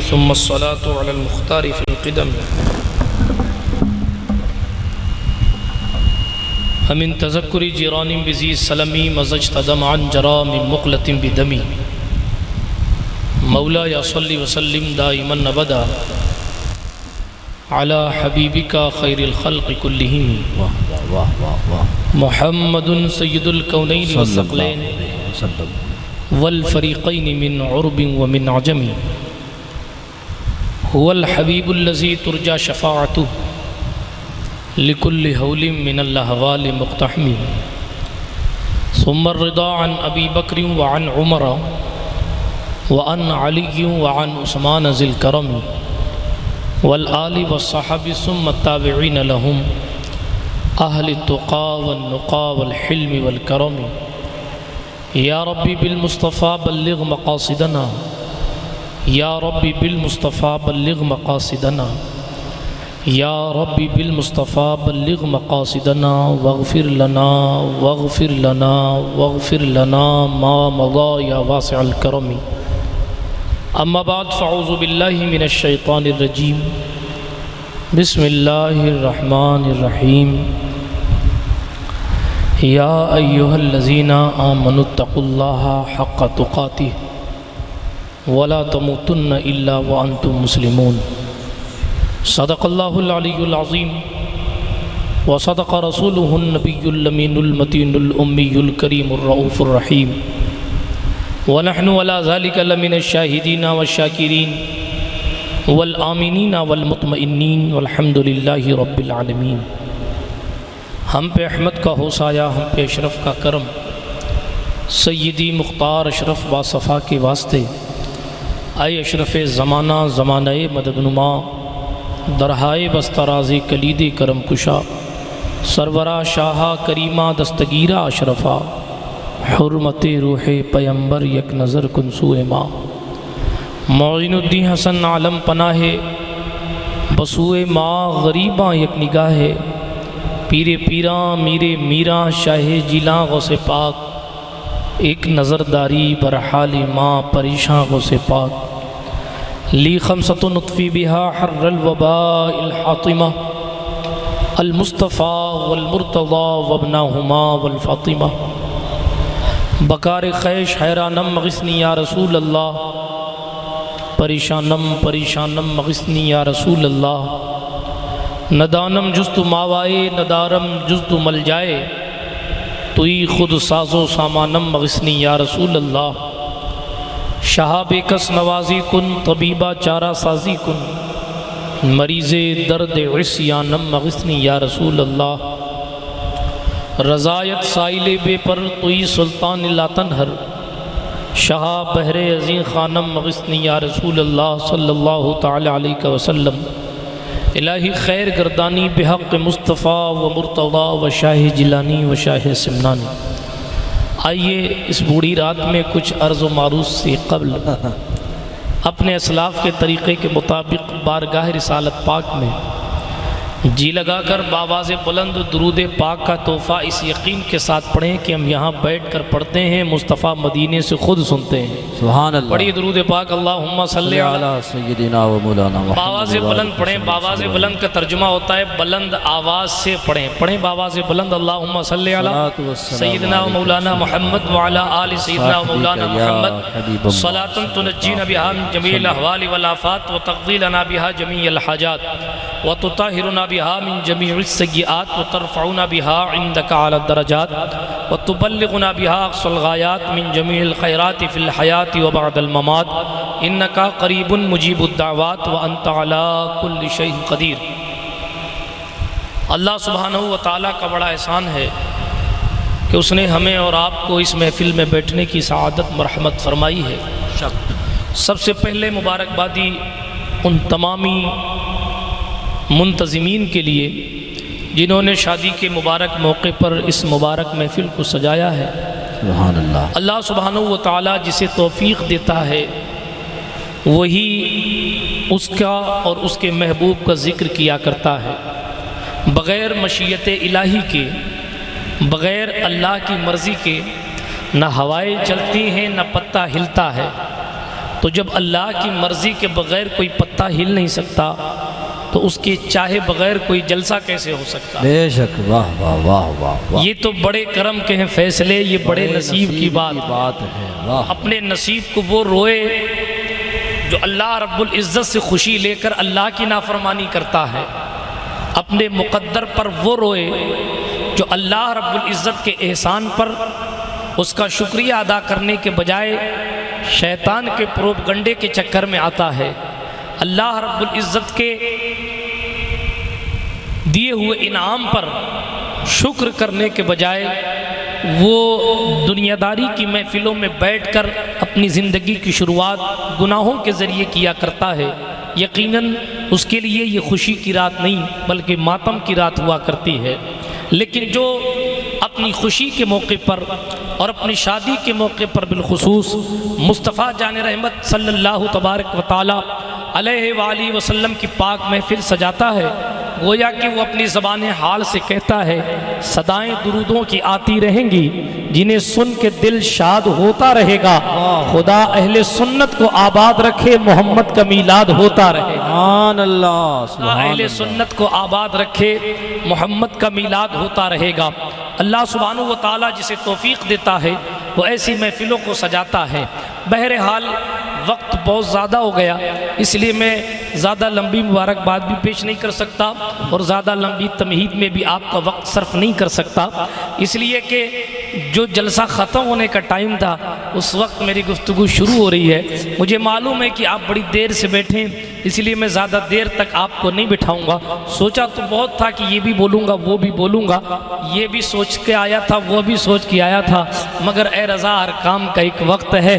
सुम्मस्सलातु अलल मुख्तारि फ़िल क़िदम अमिन तज़क्कुरि जिरानिम बिज़ी सलमी मज़ज्तदम अन जरा मिन मुक़लतिन बिदमी मौला या सल्ली वसल्लिम दाइमन अबदा अला हबीबिका खैरिल खल्क़ि कुल्लिहिम मुहम्मदुन सय्यिदुल कौनैनि वस्सक़लैन वल फ़रीक़ैनि मिन उर्बिन व मिन अजमी हुवल हबीबुल्लज़ी तुरजा शफ़ाअतुहु लिकुल्लि हौलिम मिनल अहवालि मुक़्तहमी सुम्मा रिदा अन अबी बकर व अन उमर व अन अली व अन उस्मान ज़िल करमी वल आलि वस्सहबी सुम्मा ताबिईन लहुम अहलि तुक़ा वन नुक़ा वल हिल्मि वल करमी या रब्बी बिल मुस्तफ़ा बल्लिग़ मक़ासिदना या रब्बी बिल मुस्तफ़ा बल्लिग़ मक़ासिदना या रब्बी बिल मुस्तफ़ा बल्लिग़ मक़ासिदना वग़फ़िर लना मा मज़ा या वासिअल करमी अम्मा बाद फ़अऊज़ु बिल्लाहि मिनश शैतानिर रजीम बिस्मिल्लाहिर रहमानिर रहीम या अय्युहल्लज़ीना आमनुत्तक़ुल्लाहा हक़्क़ तुक़ातिह वला तमूतुन्न इल्ला व अंतुम मुस्लिमून सदक़ल्लाहुल अलियुल अज़ीम व सदक़ रसूलुहुन नबियुल अमीनुल मतीनुल उम्मियुल करीमुर रऊफ़ुर रहीम व नहनु अला ज़ालिका लमिनश शाहिदीन व शाकिरीन वल आमिनीन वल मुतमइन्नीन वल्हम्दुलिल्लाहि रब्बिल आलमीन। हम पे अहमद का होसाया, हम पे अशरफ का करम, सय्यदी मुख्तार अशरफ बासफ़ा के वास्ते आए अशरफ ज़माना ज़मानाए मददनुमा दरहाए बस्तराज़ कलीद करम कुशा सरवरा शाहा करीमा दस्तगीरा अशरफा हुर्मत रूह पैम्बर यक नज़र कुनसूए माँ मौइनुद्दीन हसन आलम पनाहे बसूए माँ गरीबा यक निगाहे पीरे पीरा मीरे मीरा शाहे जिला गौसे पाक एक नज़रदारी बरहाली माँ परेशान गौसे पाक ली खमसतु नुत्फ़ी बिहा हर्रल वबाइल हातिमा अल मुस्तफ़ा वल मुर्तज़ा वब्नाहुमा वल फ़ातिमा बकार ख़ैश हैरानम मग़िस्नी या रसूल अल्लाह परेशानम परेशानम मग़िस्नी या रसूल अल्लाह नदानम जुस्तु मावाए नदारम जुस्तु मल जाए तुई खुद साजो सामानम मग़िस्नी या रसूल अल्लाह शहाब कस नवाजी कुन तबीबा चारा साजी कुन मरीज़े दर्द इस्यानम मग़िस्नी या रसूल अल्लाह रज़ायत साइले बेपर तुई सुल्तान लातनहर शाह बहरे अज़ीं ख़ानम मग़िस्नी या रसूल अल्लाह सल्लल्लाहु तआला अलैहि वसल्लम इलाही खैर गर्दानी बेहक़ मुस्तफ़ा व मुर्तज़ा व शाह जिलानी व शाह सिमनानी। आइए इस बूढ़ी रात में कुछ अर्ज़ व मारूज़ से क़ब्ल अपने असलाफ़ के तरीक़े के मुताबिक बारगाह रिसालत पाक में जी लगाकर बावाज़ बुलंद दुरूद पाक का तोहफ़ा इस यकीन के साथ पढ़ें कि हम यहाँ बैठ कर पढ़ते हैं, मुस्तफ़ा मदीने से ख़ुद सुनते हैं। सुभान अल्लाह। पढ़िए दुरूद पाक अल्लाहुम्मा सल्लि अला सय्यिदिना व मौलाना मुहम्मद। बावाज़ बुलंद पढ़ें। बावाज़ बुलंद का तर्जुमा होता है बुलंद आवाज़ से पढ़ें। पढ़ें बावाज़ बुलंद अल्लाहुम्मा सल्लि अला सय्यिदिना व मौलाना मुहम्मद व अला आलि सय्यिदिना व मौलाना मुहम्मद सलातन तुनज्जीना बिहा मिन जमीइल अहवालि वल आफ़ात व तक़दी लना बिहा जमीअल हाजात व तुताहिरुना बिहा मिन जमीइस सय्यिआत व तरफ़उना बिहा इंदका अला दरजात व तुबल्लिगुना बिहा अक़सल गायात मिन जमीइल खैरात फ़िल हयात व बअदल ममात इन्नका क़रीबुन मुजीबुद दाअवात व अंता अला कुल्लि शैइन क़दीर। अल्लाह सुब्हानहू व तआला का बड़ा एहसान है कि उसने हमें और आपको इस महफ़िल में बैठने की सआदत मरहमत फरमाई है। सबसे पहले मुबारकबादी उन तमामी मुंतज़िमीन के लिए जिन्होंने शादी के मुबारक मौके पर इस मुबारक महफ़िल को सजाया है। सुभान अल्लाह। अल्लाह सुब्हानहू व तआला जिसे तौफ़ीक़ देता है वही उसका और उसके महबूब का ज़िक्र किया करता है। बग़ैर मशीयत इलाही के, बग़ैर अल्लाह की मर्ज़ी के न हवाएं चलती हैं न पत्ता हिलता है, तो जब अल्लाह की मर्ज़ी के बग़ैर कोई पत्ता हिल नहीं सकता तो उसके चाहे बग़ैर कोई जलसा कैसे हो सकता है? बेशक। वाह वाह वाह वाह वाह। ये तो बड़े करम के हैं फैसले, ये बड़े नसीब की बात है। वाह। अपने नसीब को वो रोए जो अल्लाह रब्बुल इज़्ज़त से खुशी लेकर अल्लाह की नाफरमानी करता है। अपने मुक़द्दर पर वो रोए जो अल्लाह रब्बुल इज़्ज़त के एहसान पर उसका शुक्रिया अदा करने के बजाय शैतान के प्रोपगंडे के चक्कर में आता है। अल्लाह रब्बुल इज़्ज़त के दिए हुए इनाम पर शुक्र करने के बजाय वो दुनियादारी की महफिलों में बैठकर अपनी ज़िंदगी की शुरुआत गुनाहों के ज़रिए किया करता है। यकीनन उसके लिए ये खुशी की रात नहीं बल्कि मातम की रात हुआ करती है। लेकिन जो अपनी खुशी के मौके पर और अपनी शादी के मौके पर बिलखुसूस मुस्तफ़ा जान रहमत सल्लल्लाहु तबारक व तआला अलैहि वसल्लम की पाक महफिल सजाता है, गोया कि वो अपनी ज़बान हाल से कहता है सदाएं दुरूदों की आती रहेंगी जिन्हें सुन के दिल शाद होता रहेगा। खुदा अहले सुन्नत को आबाद रखे, मोहम्मद का मीलाद होता रहे। सुभान अल्लाह। अहले सुन्नत को आबाद रखे, मोहम्मद का मीलाद होता रहेगा। अल्लाह सुब्हानहू व तआला जिसे तौफीक देता है वो ऐसी महफिलों को सजाता है। बहरहाल वक्त बहुत ज़्यादा हो गया, इसलिए मैं ज़्यादा लंबी मुबारकबाद भी पेश नहीं कर सकता और ज़्यादा लंबी तमहीद में भी आपका वक्त सर्फ नहीं कर सकता, इसलिए कि जो जलसा ख़त्म होने का टाइम था उस वक्त मेरी गुफ्तगू शुरू हो रही है। मुझे मालूम है कि आप बड़ी देर से बैठे, इसलिए मैं ज़्यादा देर तक आपको नहीं बिठाऊंगा। सोचा तो बहुत था कि ये भी बोलूँगा वो भी बोलूँगा, ये भी सोच के आया था वो भी सोच के आया था, मगर ए रज़ा हर काम का एक वक्त है,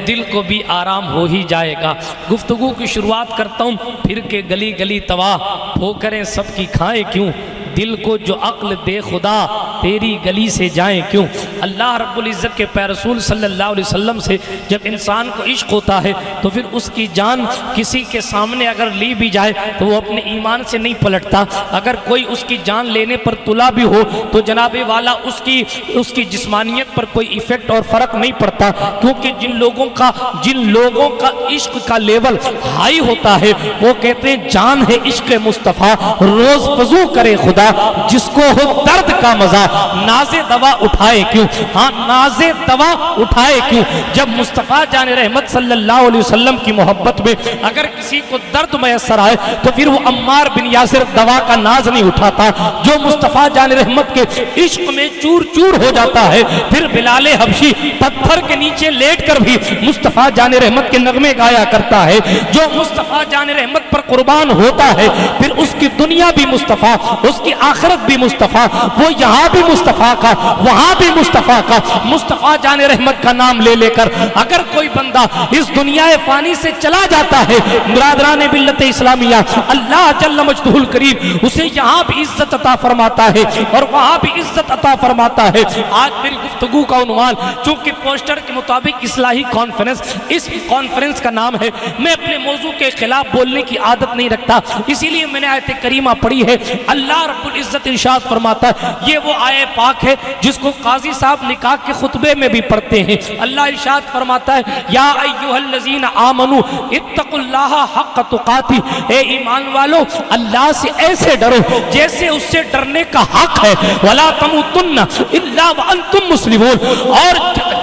दिल को भी आराम हो ही जाएगा। गुफ्तगू की शुरुआत करता हूँ, फिर के गली गली तबाह ठोकरें सबकी खाएं क्यों, दिल को जो अक्ल दे खुदा तेरी गली से जाएं क्यों। अल्लाह रब्बुल इज़्ज़त के प्यारे रसूल सल्लल्लाहु अलैहि वसल्लम से जब इंसान को इश्क होता है तो फिर उसकी जान किसी के सामने अगर ली भी जाए तो वो अपने ईमान से नहीं पलटता। अगर कोई उसकी जान लेने पर तुला भी हो तो जनाबे वाला उसकी जिस्मानियत पर कोई इफ़ेक्ट और फ़र्क नहीं पड़ता, क्योंकि जिन लोगों का इश्क का लेवल हाई होता है वो कहते हैं जान है इश्क मुस्तफ़ा रोज़ वज़ू करे खुदा, जिसको हो दर्द का मजा नाज़े दवा उठाए क्यों। हाँ, नाज़े दवा उठाए क्यों। जब मुस्तफ़ा जान रहमत सल्लल्लाहु अलैहि वसल्लम की मोहब्बत में अगर किसी को दर्द मैसर आए तो फिर वो अम्मार बिन यासिर दवा का नाज नहीं उठाता। जो मुस्तफ़ा जान रहमत के इश्क में चूर चूर हो जाता है फिर बिलाले हबशी पत्थर के नीचे लेट कर भी मुस्तफ़ा जान रहमत के नगमे गाया करता है। जो मुस्तफ़ा जान रहमत पर कुर्बान होता है फिर उसकी दुनिया भी मुस्तफ़ा, उसकी आखिरत भी मुस्तफ़ा, वो यहाँ भी मुस्तफ़ा का वहाँ भी मुस्तफ़ा का। मुस्तफ़ा जान रहमत का नाम ले लेकर अगर कोई बंदा इस दुनिया फानी से चला जाता है, मुरादरान मिल्लत इस्लामिया अल्लाह जल्ल मजदुहुल करीम उसे यहाँ भी इज्जत अता फरमाता है और वहाँ भी इज्जत अता फरमाता है। आज मेरी गुफ्तगू का उन्वान चूँकि पोस्टर के मुताबिक इस्लाही कॉन्फ्रेंस, इस कॉन्फ्रेंस का नाम है। मैं अपने मौजू के खिलाफ बोलने की आदत नहीं रखता, इसीलिए मैंने आयत करीमा पढ़ी है। अल्लाह रब्बुल इज्जत इरशाद फरमाता है, ये वो आयत पाक है जिसको काजी साहब निकाह के खुतबे में भी पढ़ते हैं। अल्लाह इरशाद फरमाता है या अय्युहल्लज़ीना आमनू इत्तकुल्लाहा हक़्क़ तुक़ाती, ए ईमान वालो अल्लाह से ऐसे डरो जैसे उससे डरने का हक है। वला तमुतुन्ना इल्ला व अंतुम मुस्लिमून, और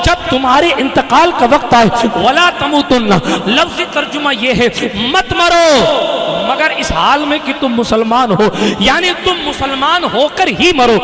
जब तुम्हारे इंतकाल का वक्त आए वला तमुतुन्ना लफ्ज़ तर्जुमा ये है मत मरो मगर इस हाल में कि तुम मुसलमान हो, यानी तुम मुसलमान होकर ही मरो।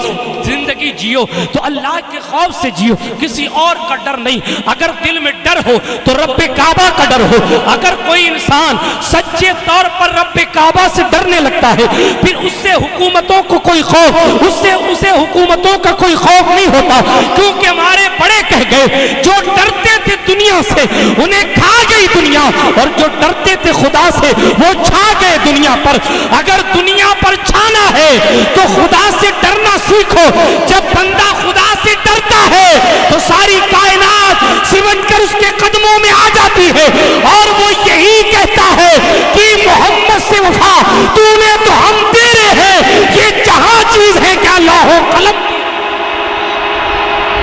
जिंदगी जियो तो अल्लाह के खौफ से जियो, किसी और का डर नहीं। अगर दिल में डर हो तो रब्बे काबा का डर हो। अगर कोई इंसान सच्चे तौर पर रब्बे काबा से डरने लगता है फिर उससे हुकूमतों को कोई खौफ, उसे हुकूमतों का कोई खौफ नहीं होता, क्योंकि हमारे बड़े कह गए जो डरते थे दुनिया से उन्हें खा गई दुनिया, और जो डरते थे खुदा से वो छा गए दुनिया पर। अगर दुनिया पर छाना है तो खुदा से डरना सीखो। जब बंदा खुदा से डरता है तो सारी कायनात सिमट कर उसके कदमों में आ जाती है और वो यही कहता है कि मोहम्मद से वफा तूने तो हम तेरे हैं, ये जहां चीज है क्या लौहो कलम।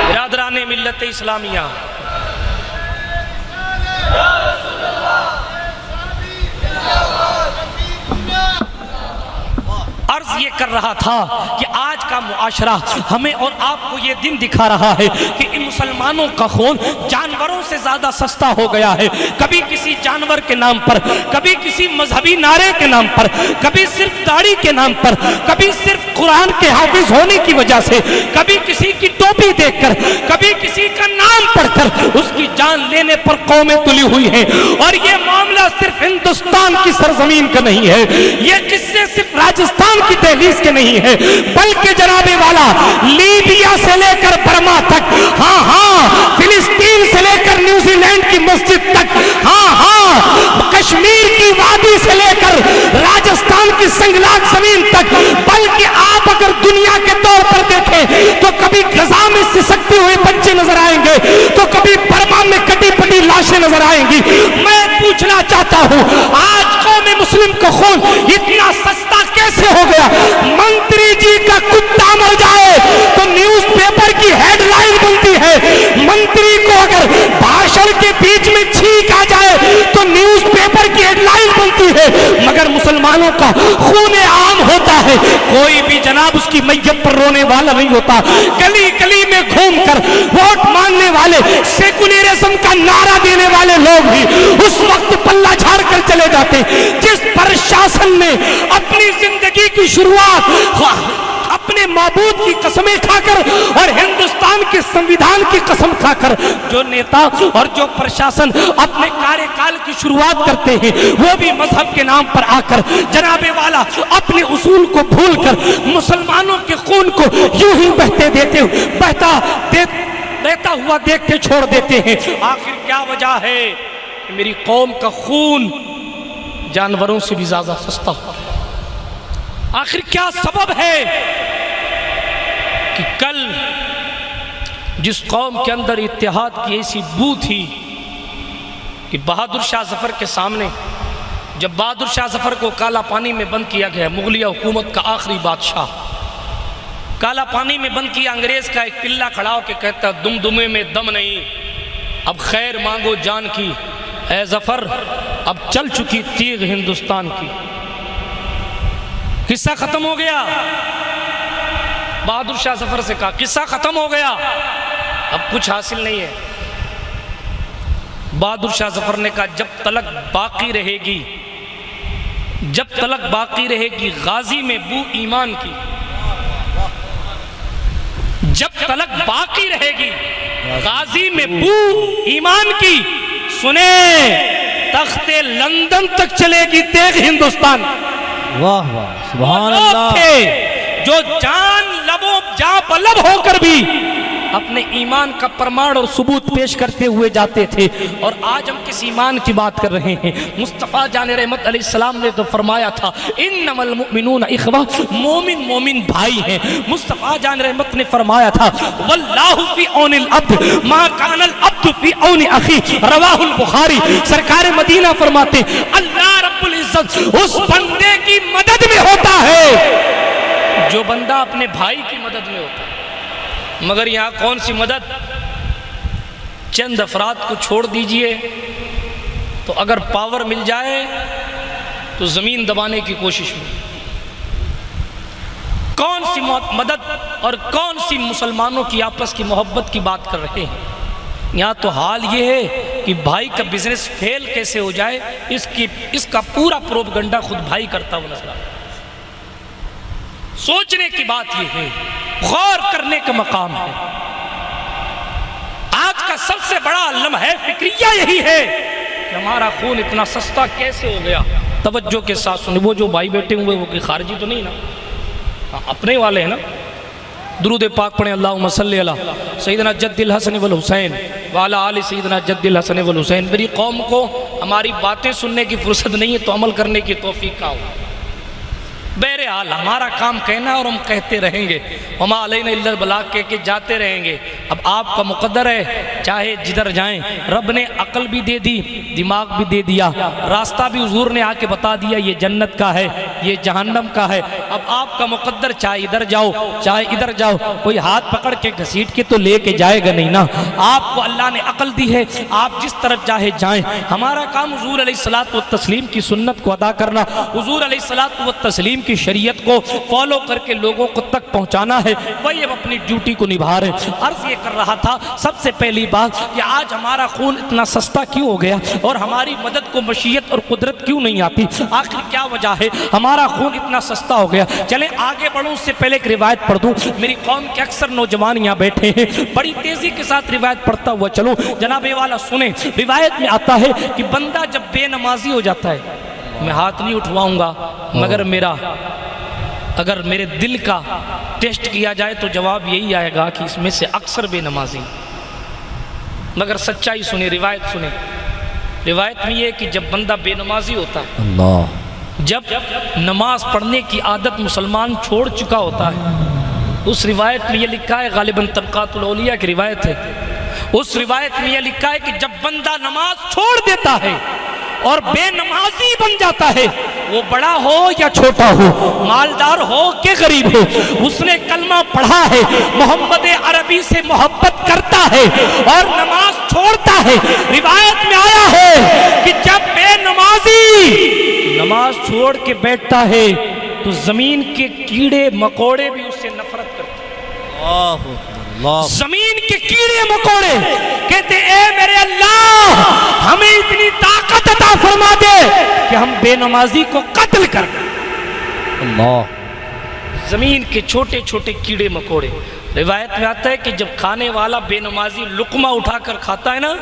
बिरादराने मिल्लत इस्लामिया ये कर रहा था कि आज का मुआशरा हमें और आपको ये दिन दिखा रहा है कि इन मुसलमानों का खून जानवरों से ज़्यादा सस्ता हो गया है। कभी किसी जानवर के नाम पर, कभी किसी मजहबी नारे के नाम पर, कभी सिर्फ दाढ़ी के नाम पर, कभी सिर्फ कुरान के हाफिज होने की वजह से, कभी किसी की टोपी देखकर, कभी किसी का नाम पढ़कर उसकी जान लेने पर कौमें तुली हुई हैं। और ये मामला सिर्फ हिंदुस्तान की सरजमीन का नहीं है, ये किस्से सिर्फ राजस्थान की दहलीज के नहीं है, बल्कि जनाबे वाला लीबिया से लेकर बर्मा तक, हाँ हाँ, फिलिस्तीन से लेकर न्यूजीलैंड की मस्जिद तक, हाँ हाँ, कश्मीर की वादी से लेकर राजस्थान की संगलाग जमीन तक, बल्कि आप अगर दुनिया के तौर पर देखें तो कभी गजा में सिसकते हुए बच्चे नजर आएंगे, तो कभी बर्मा में कटी पटी लाशें नजर आएंगी। मैं पूछना चाहता हूं, आज कौम मुस्लिम का खून इतना सस्ता कैसे हो गया? मंत्री जी का कुत्ता मर जाए तो न्यूज़पेपर की हेडलाइन बनती है, मंत्री को अगर भाषण के बीच में छींक आ जाए तो न्यूज़पेपर की हेडलाइन बनती है, मगर मुसलमानों का खून आम होता है, कोई भी जनाब उसकी मैयत पर रोने वाला नहीं होता। गली गली में घूमकर वोट मांगने वाले, सेकुलरिज्म का नारा देने वाले लोग भी उस वक्त पल्ला झाड़ कर चले जाते जिस प्रशासन ने अपनी जिंदगी की शुरुआत अपने माबूद की कसमें खाकर और हिंदुस्तान के संविधान की कसम खाकर, जो नेता और जो प्रशासन अपने कार्यकाल की शुरुआत करते हैं वो भी मजहब के नाम पर आकर जनाबे वाला अपने उसूल को भूलकर मुसलमानों के खून को यूं ही बहता हुआ देखते छोड़ देते हैं। आखिर क्या वजह है कि मेरी कौम का खून जानवरों से भी ज्यादा सस्ता हो? आखिर क्या सबब है कि कल जिस कौम के अंदर इत्तेहाद की ऐसी बू थी कि बहादुर शाह जफर के सामने, जब बहादुर शाह जफर को काला पानी में बंद किया गया, मुगलिया हुकूमत का आखिरी बादशाह काला पानी में बंद किया, अंग्रेज का एक पिल्ला खड़ा होकर कहता दुमदुमे में दम नहीं, अब खैर मांगो जान की, ऐ जफर अब चल चुकी तीग हिंदुस्तान की। किस्सा खत्म हो गया। बहादुर शाह जफर से कहा किस्सा खत्म हो गया, अब कुछ हासिल नहीं है। बहादुर शाह जफर ने कहा जब तलक बाकी रहेगी, जब तलक बाकी रहेगी गाजी में बू ईमान की, जब तलक बाकी रहेगी गाजी में बू ईमान की, सुने तख्ते लंदन तक चलेगी तेग हिंदुस्तान। वाह वाह, सुभान अल्लाह। जो जान लबों जा बलब होकर भी अपने ईमान का प्रमाण और सबूत पेश करते हुए जाते थे। और आज हम किस ईमान की बात कर रहे हैं? मुस्तफ़ा जान रहमत अलैहिस्सलाम ने तो फरमाया था इन्नमल मुमिनून इख्वा, मोमिन मोमिन भाई हैं। मुस्तफ़ा जान रहमत ने फरमाया था वल्लाहु फी औनिल अब्द मा कानल अब्द फी औनि अखी, रवाहुल बुखारी। सरकार मदीना फरमाते अल्लाह रब्बुल इज्जत उस बंदे की मदद में होता है जो बंदा अपने भाई की मदद में होता है। मगर यहाँ कौन सी मदद? चंद अफराद को छोड़ दीजिए तो अगर पावर मिल जाए तो ज़मीन दबाने की कोशिश में। कौन सी मदद और कौन सी मुसलमानों की आपस की मोहब्बत की बात कर रहे हैं? यहाँ तो हाल ये है कि भाई का बिजनेस फेल कैसे हो जाए इसका पूरा प्रोपगंडा खुद भाई करता हुआ नजर आता है। सोचने की बात यह है, गौर करने का मकाम है। आज का सबसे बड़ा लम्हा फिक्रिया यही है कि हमारा खून इतना सस्ता कैसे हो गया। तवज्जो के साथ सुने, वो जो भाई बैठे हुए वो कोई खारजी तो नहीं ना, अपने वाले हैं ना। दुरूद पाक पढ़े अल्लाहुम्मा सल्ली अला सय्यिदना जद्दिल हसन वल हुसैन वाला आले सय्यिदना जद्दिल हसन वल हुसैन। मेरी कौम को हमारी बातें सुनने की फुर्सत नहीं है तो अमल करने की तौफीक का हो। बहरहाल हमारा काम कहना और हम कहते रहेंगे, वमा अलैना इल्लल बलाग कह के जाते रहेंगे। अब आपका मुकद्दर है, चाहे जिधर जाएं। रब ने अक्ल भी दे दी, दिमाग भी दे दिया, रास्ता भी हुजूर ने आके बता दिया, ये जन्नत का है, ये जहन्नम का है। अब आपका मुकद्दर चाहे इधर जाओ चाहे इधर जाओ, कोई हाथ पकड़ के घसीट के तो लेके जाएगा नहीं ना। आपको अल्लाह ने अक्ल दी है, आप जिस तरफ चाहे जाएं। हमारा काम हुजूर अलैहिस्सलातु व तस्लीम की सुन्नत को अदा करना, हुजूर अलैहिस्सलातु व तस्लीम दीन की शरीयत को फॉलो करके लोगों को तक पहुंचाना है, वही अब अपनी ड्यूटी को निभा रहे। अर्ज ये कर रहा था सबसे पहली बात कि आज हमारा खून इतना सस्ता क्यों हो गया और हमारी मदद को मशीयत और कुदरत क्यों नहीं आती? आखिर क्या वजह है हमारा खून इतना सस्ता हो गया? चले आगे बढ़ूं उससे पहले एक रिवायत पढ़ दूं। मेरी कौम के अक्सर नौजवान यहाँ बैठे हैं, बड़ी तेजी के साथ रिवायत पढ़ता हुआ चलो। जनाबे वाला सुने, रिवायत में आता है कि बंदा जब बेनमाजी हो जाता है, मैं हाथ नहीं उठवाऊंगा मगर अगर मेरे दिल का टेस्ट किया जाए तो जवाब यही आएगा कि इसमें से अक्सर बेनमाजी। मगर सच्चाई सुने, रिवायत सुने। रिवायत में ये कि जब बंदा बेनमाजी होता है, जब नमाज पढ़ने की आदत मुसलमान छोड़ चुका होता है, उस रिवायत में ये लिखा है, गालिबन तबकातुल औलिया की रिवायत है, उस रिवायत में ये लिखा है कि जब बंदा नमाज छोड़ देता है और बेनमाजी बन जाता है, वो बड़ा हो या छोटा हो, मालदार हो कि गरीब हो, उसने कलमा पढ़ा है, मोहम्मद अरबी से मोहब्बत करता है और नमाज छोड़ता है। रिवायत में आया है कि जब बेनमाजी नमाज छोड़ के बैठता है तो जमीन के कीड़े मकोड़े भी उससे नफरत करते हैं। जमीन के कीड़े मकोड़े कहते ए मेरे अल्लाह, हमें इतनी ताकत अता फरमा दे कि हम बेनमाजी को कत्ल कर दें। जमीन के छोटे छोटे कीड़े मकोड़े। रिवायत में आता है कि जब खाने वाला बेनमाजी लुकमा उठाकर खाता है ना,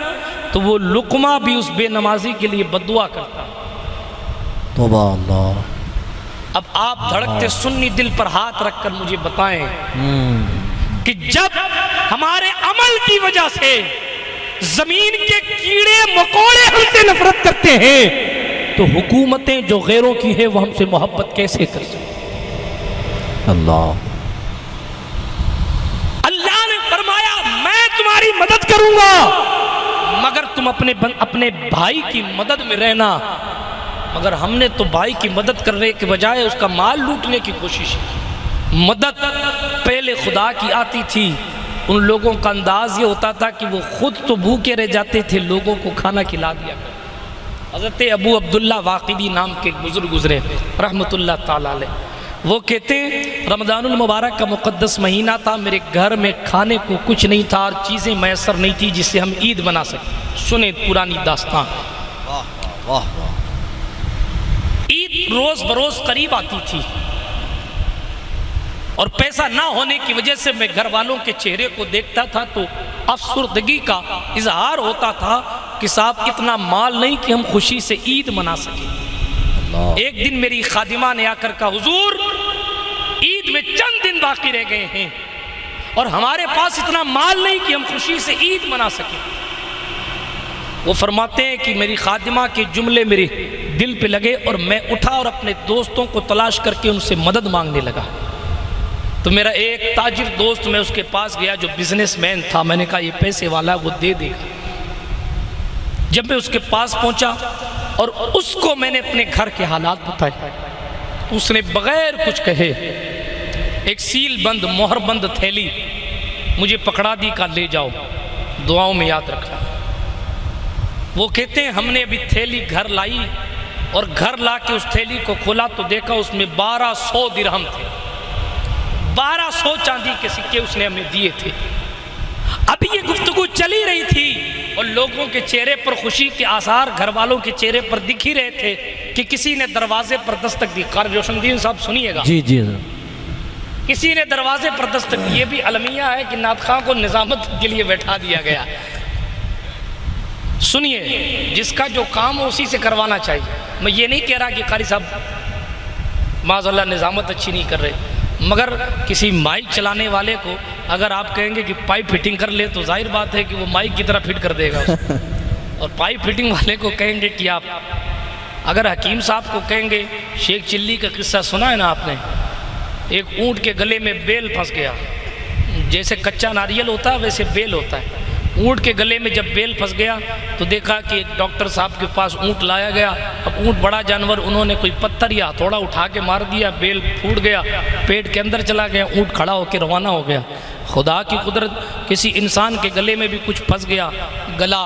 तो वो लुकमा भी उस बेनमाजी के लिए बद्दुआ करता है। तौबा अल्लाह। अब आप धड़कते सुन्नी दिल पर हाथ रखकर मुझे बताएं कि जब हमारे अमल की वजह से जमीन के कीड़े मकोड़े हमसे नफरत करते हैं, तो हुकूमतें जो गैरों की है वो हमसे मोहब्बत कैसे कर सकती? अल्लाह ने फरमाया मैं तुम्हारी मदद करूंगा मगर तुम अपने भाई की मदद में रहना। मगर हमने तो भाई की मदद करने के बजाय उसका माल लूटने की कोशिश की। मदद पहले खुदा की आती थी, उन लोगों का अंदाज ये होता था कि वो खुद तो भूखे रह जाते थे, लोगों को खाना खिला दिया करते। हज़रत अबू अब्दुल्ला वाक़िदी नाम के एक बुजुर्ग गुजरे रहमतुल्लाह ताला अलैह, वो कहते रमज़ानुल मुबारक का मुक़द्दस महीना था, मेरे घर में खाने को कुछ नहीं था और चीज़ें मैसर नहीं थी जिससे हम ईद बना सकें। सुने पुरानी दास्तान। ईद रोज़ बरोज़ करीब आती थी और पैसा ना होने की वजह से मैं घर वालों के चेहरे को देखता था तो अफसुर्दगी का इजहार होता था कि साहब इतना माल नहीं कि हम खुशी से ईद मना सकें। एक दिन मेरी खादिमा ने आकर कहा, हुजूर ईद में चंद दिन बाकी रह गए हैं और हमारे पास इतना माल नहीं कि हम खुशी से ईद मना सकें। वो फरमाते हैं कि मेरी खादिमा के जुमले मेरे दिल पे लगे और मैं उठा और अपने दोस्तों को तलाश करके उनसे मदद मांगने लगा। तो मेरा एक ताजिर दोस्त, मैं उसके पास गया जो बिजनेसमैन था, मैंने कहा ये पैसे वाला वो दे देगा। जब मैं उसके पास पहुंचा और उसको मैंने अपने घर के हालात बताए, उसने बगैर कुछ कहे एक सील बंद मोहर बंद थैली मुझे पकड़ा दी, का ले जाओ, दुआओं में याद रखना। वो कहते हैं हमने अभी थैली घर लाई और घर ला के उस थैली को खोला तो देखा उसमें 1200 दिरहम थे, 1200 चांदी के सिक्के उसने हमें दिए थे। अभी ये गुफ्तगू चली रही थी और लोगों के चेहरे पर खुशी के आसार घर वालों के चेहरे पर दिख ही रहे थे कि किसी ने दरवाजे पर दस्तक दी। कारी रोशनदीन साहब सुनिएगा। जी जी। किसी ने दरवाजे पर दस्तक दी। ये भी अलमिया है कि नात खां को निजामत के लिए बैठा दिया गया। सुनिए, जिसका जो काम हो उसी से करवाना चाहिए। मैं ये नहीं कह रहा कि कारी साहब माज़अल्लाह निजामत अच्छी नहीं कर रहे, मगर किसी माइक चलाने वाले को अगर आप कहेंगे कि पाइप फिटिंग कर ले तो जाहिर बात है कि वो माइक की तरह फिट कर देगा और पाइप फिटिंग वाले को कहेंगे कि आप, अगर हकीम साहब को कहेंगे, शेख चिल्ली का किस्सा सुना है ना आपने, एक ऊँट के गले में बेल फंस गया, जैसे कच्चा नारियल होता है वैसे बेल होता है। ऊँट के गले में जब बेल फंस गया तो देखा कि एक डॉक्टर साहब के पास ऊँट लाया गया। अब ऊँट बड़ा जानवर, उन्होंने कोई पत्थर या हथौड़ा उठा के मार दिया, बेल फूट गया, पेट के अंदर चला गया, ऊँट खड़ा होकर रवाना हो गया। खुदा की कुदरत, किसी इंसान के गले में भी कुछ फंस गया, गला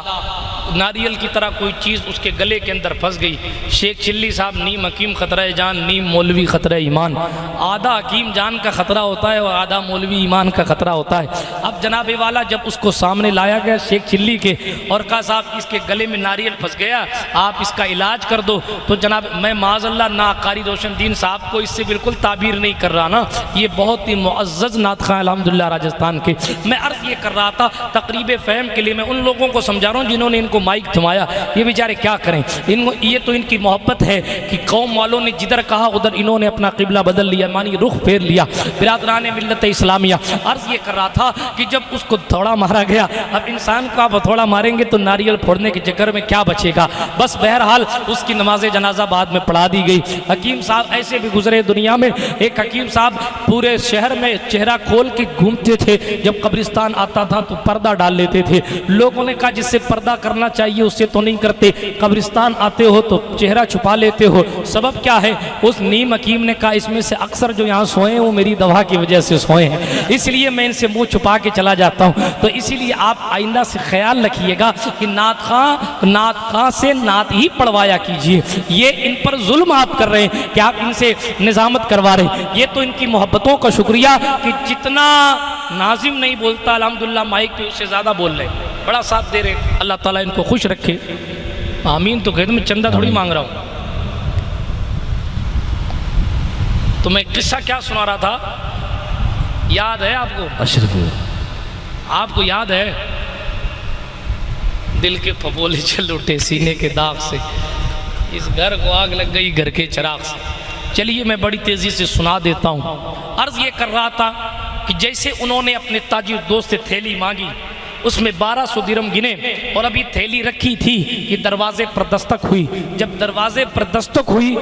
नारियल की तरह कोई चीज़ उसके गले के अंदर फंस गई। शेख चिल्ली साहब, नीम हकीम खतरा जान, नीम मौलवी खतरा ईमान। आधा हकीम जान का खतरा होता है और आधा मौलवी ईमान का खतरा होता है। अब जनाब वाला जब उसको सामने लाया गया शेख चिल्ली के और कहा साहब इसके गले में नारियल फंस गया, आप इसका इलाज कर दो, तो जनाब मैं माज़अल्लाह ना कारी रोशनदीन साहब को इससे बिल्कुल ताबीर नहीं कर रहा ना, ये बहुत ही मुअज़्ज़ज़ नात ख़ां अल्हम्दुलिल्लाह राजस्थान के। मैं अर्ज़ ये कर रहा था तकरीब फ़हम के लिए, मैं उन लोगों को समझा रहा हूँ जिन्होंने इनको माइक थमाया, ये बेचारे क्या करें। इनको ये तो इनकी मोहब्बत है कि कौम वालों ने जिधर कहा उधर इन्होंने अपना क़िबला बदल लिया, मानी रुख फेर लिया। बिरादरान मिल्लत इस्लामिया, अर्ज़ ये कर रहा था कि जब उसको थोड़ा मारा गया, अब इंसान को आप थोड़ा मारेंगे तो नारियल फोड़ने के चक्कर में क्या बचेगा। बस बहरहाल उसकी नमाज जनाजा बाद में पढ़ा दी गई। हकीम साहब ऐसे भी गुजरे दुनिया में। एक हकीम साहब पूरे शहर में चेहरा खोल के घूमते थे, जब कब्रिस्तान आता था तो पर्दा डाल लेते थे। लोगों ने कहा जिससे पर्दा करना चाहिए उससे तो नहीं करते, कब्रिस्तान आते हो तो चेहरा छुपा लेते हो, सबब क्या है। उस नीम हकीम ने कहा इसमें से अक्सर जो यहाँ सोए हैं वो मेरी दवा की वजह से सोए हैं, इसलिए मैं इनसे मुंह छुपा के चला जाता हूँ। तो इसीलिए आप आइंदा से ख्याल रखिएगा कि नात खां से नात ही पढ़वाया कीजिए। ये इन पर जुल्म आप कर रहे हैं कि आप इनसे निजामत करवा रहे हैं। ये तो इनकी मोहब्बतों का शुक्रिया कि जितना नाजिम नहीं बोलता अल्हम्दुलिल्लाह माइक पे उससे ज़्यादा बोल रहे, बड़ा साथ दे रहे। अल्लाह ताला इनको खुश रखे, आमीन। तो कहते मैं चंदा थोड़ी मांग रहा हूँ। तो मैं किस्सा क्या सुना रहा था, याद है आपको? अशरफ, आपको याद है? दिल के फपोले चल उठे सीने के दाग से, इस घर को आग लग गई घर के चिराग से। चलिए मैं बड़ी तेज़ी से सुना देता हूँ। अर्ज़ ये कर रहा था कि जैसे उन्होंने अपने ताजिर दोस्त से थैली मांगी, उसमें 1200 दिरहम गिने और अभी थैली रखी थी कि दरवाजे पर दस्तक हुई। जब दरवाजे पर दस्तक हुई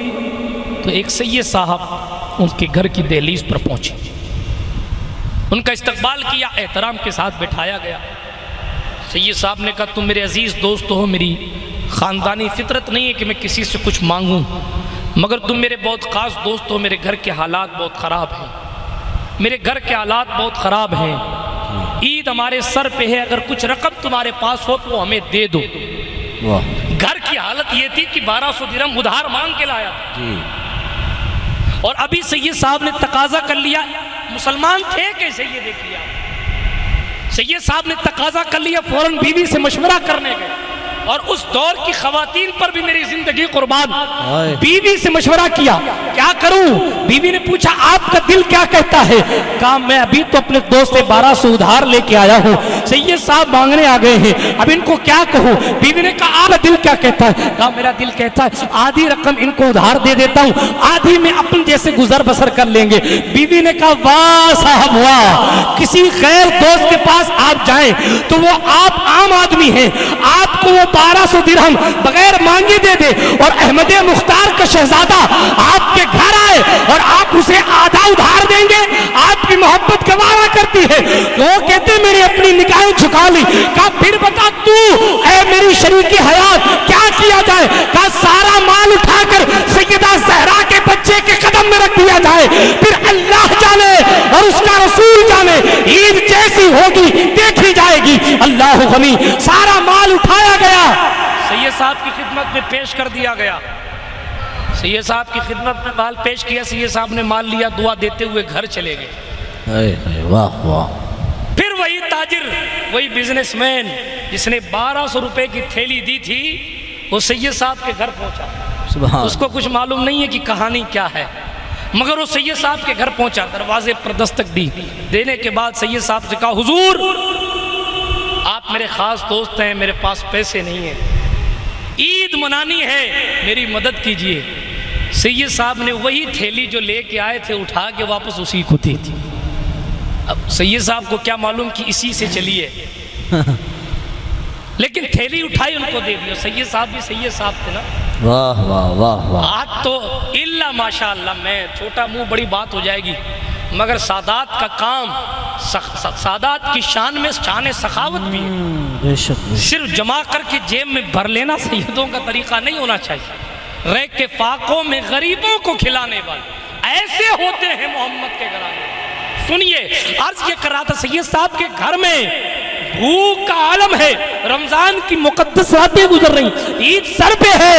तो एक सैयद साहब उनके घर की दहलीज पर पहुंचे, उनका इस्तकबाल किया, एहतराम के साथ बिठाया गया। सैयद साहब ने कहा तुम मेरे अजीज़ दोस्त हो, मेरी ख़ानदानी फितरत नहीं है कि मैं किसी से कुछ मांगूं, मगर तुम मेरे बहुत ख़ास दोस्त हो। मेरे घर के हालात बहुत ख़राब हैं, मेरे घर के हालात बहुत ख़राब हैं। ईद हमारे सर पे है, अगर कुछ रकम तुम्हारे पास हो तो हमें दे दो। घर की हालत ये थी कि 1200 दिरहम उधार मांग के लाया और अभी सैयद साहब ने तकाजा कर लिया। मुसलमान थे कैसे ये देख लिया। सैयद साहब ने तकाजा कर लिया, फौरन बीवी से मशवरा करने गए और उस दौर की खवातीन पर भी मेरी जिंदगी कुर्बान। बीवी से मशवरा किया क्या करूं। बीवी ने पूछा आपका दिल क्या कहता है। कहा मैं अभी तो अपने दोस्त से 1200 उधार लेके आया हूं, सैयद साहब मांगने आ गए हैं, अब इनको क्या कहूं। बीवी ने कहा आपका दिल क्या कहता है। कहा मेरा दिल कहता है आधी रकम इनको उधार दे देता हूं, आधी में अपन जैसे गुजर बसर कर लेंगे। बीवी ने कहा वाह साहब वाह, किसी गैर दोस्त के पास आप जाएं तो वो आप आम आदमी हैं, आपको वो 1200 दिरहम बगैर मांगे दे दे और अहमद मुख्तार का शहजादा आपके घर आए और आप उसे आधा उधार देंगे। आपकी मोहब्बत गवारा करती है। वो कहते मेरी अपनी निगाहें झुका ली। कहा फिर बता तू ऐ मेरी शरीकी हयात क्या किया जाए। कहा सारा माल उठाकर सैयदा ज़हरा के बच्चे के कदम में रख दिया जाए, फिर अल्लाह जाने और उसका रसूल जाने, ईद जैसी होगी देखी जाएगी। अल्लाह गनी। सारा माल उठाया गया, सैयद साहब की खिदमत में पेश कर दिया गया। सैयद साहब की खिदमत में माल पेश किया, सैयद साहब ने माल लिया, दुआ देते हुए घर चले गए। वाह वाह। फिर वही ताजिर, वही बिजनेसमैन जिसने 1200 रुपए की थैली दी थी, वो सैयद साहब के घर पहुंचा। उसको कुछ मालूम नहीं है कि कहानी क्या है, मगर वो सैयद साहब के घर पहुंचा, दरवाजे पर दस्तक दी। देने के बाद सैयद साहब से कहा हुजूर आप मेरे खास दोस्त हैं, मेरे पास पैसे नहीं है, ईद मनानी है, मेरी मदद कीजिए। सैयद साहब ने वही थैली जो लेके आए थे उठा के वापस उसी को दी थी। अब सैयद साहब को क्या मालूम कि इसी से चली है लेकिन थैली उठाई उनको दे दिया। सैयद साहब भी सैयद साहब थे ना। वाह वाह वाह वाह। आज तो इल्ला माशाअल्लाह, मैं छोटा मुंह बड़ी बात हो जाएगी, मगर सादात का काम, सादात की शान में शान सखावत भी है। सिर्फ जमा करके जेब में भर लेना सैयदों का तरीका नहीं होना चाहिए। रैक के फाकों में गरीबों को खिलाने वाले ऐसे होते हैं मोहम्मद के घराने। सुनिए, अर्ज ये कर रहा था, सैयद साहब के घर में भूख का आलम है, रमजान की मुकद्दस रातें गुजर रही, ईद सर पे है,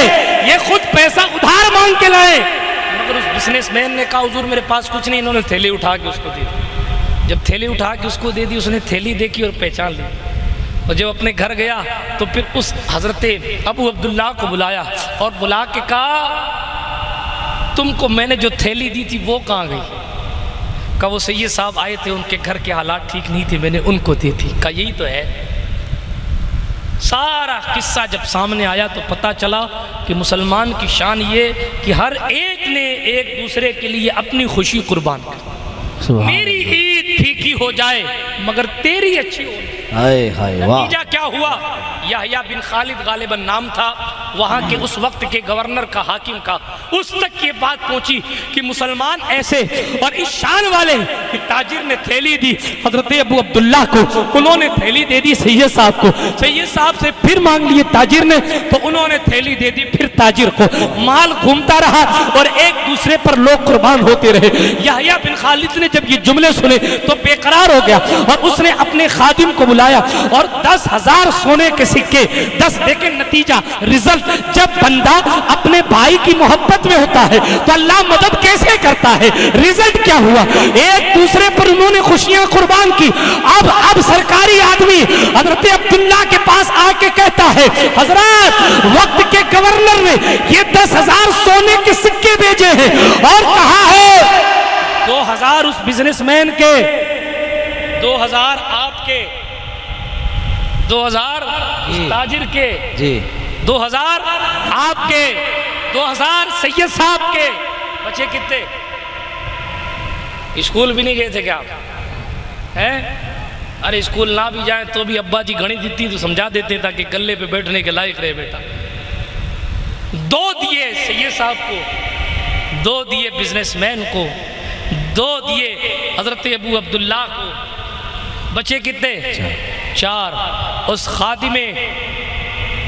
ये खुद पैसा उधार मांग के लाए। मगर उस बिजनेसमैन ने कहा हुजूर मेरे पास कुछ नहीं। इन्होंने थैली उठा के उसको दे दी। जब थैली उठा के उसको दे दी, उसने थैली देखी और पहचान ली। और जब अपने घर गया तो फिर उस हजरत अबू अब्दुल्ला को बुलाया और बुला के कहा तुमको मैंने जो थैली दी थी वो कहाँ गई? कहा वो सैयद साहब आए थे, उनके घर के हालात ठीक नहीं थे, मैंने उनको दी थी। कहा यही तो है। सारा किस्सा जब सामने आया तो पता चला कि मुसलमान की शान ये कि हर एक ने एक दूसरे के लिए अपनी खुशी कुर्बान कर। मेरी ईद फीकी हो जाए मगर तेरी अच्छी हो। हाय हाय वाह। नतीजा क्या हुआ? याह्या बिन खालिद गालिबन नाम था वहाँ के उस वक्त के गवर्नर का, हाकिम का, उस तक ये बात पहुंची कि मुसलमान ऐसे और इस शान वाले कि ताजिर ने थैली दी हजरत अबू अब्दुल्ला को, उन्होंने थैली दे दी सैयद साहब को, सैयद साहब से फिर मांग लिए ताजिर ने तो उन्होंने थैली दे दी फिर ताजिर को। माल घूमता रहा और एक दूसरे पर लोग कुर्बान होते रहे। याह्या बिन खालिद ने जब ये जुमले सुने तो बेकरार हो गया और उसने अपने खादिम को बुलाया और 10,000 सोने के सिक्के 10 देखे। नतीजा रिजल्ट, जब बंदा अपने भाई की मोहब्बत में होता है तो अल्लाह मदद कैसे करता है। रिजल्ट क्या हुआ? एक दूसरे पर उन्होंने खुशियां कुर्बान की। अब सरकारी आदमी हजरत अब्दुल्ला के पास आके कहता है हजरत वक्त के गवर्नर ने ये 10,000 सोने के सिक्के भेजे हैं और कहा है 2,000 उस बिजनेसमैन के, 2,000 आपके, 2,000 ताजिर के, 2,000 आपके, 2,000 सैयद साहब के। बचे कितने? स्कूल भी नहीं गए थे क्या आप? हैं? अरे स्कूल ना भी जाए तो भी अब्बा जी गणित इतनी तो समझा देते ताकि गले पे बैठने के लायक रहे बेटा। 2 दिए सैयद साहब को, 2 दिए बिजनेसमैन को, 2 दिए हजरत अबू अब्दुल्ला को। बचे कितने? 4। उस खादिमे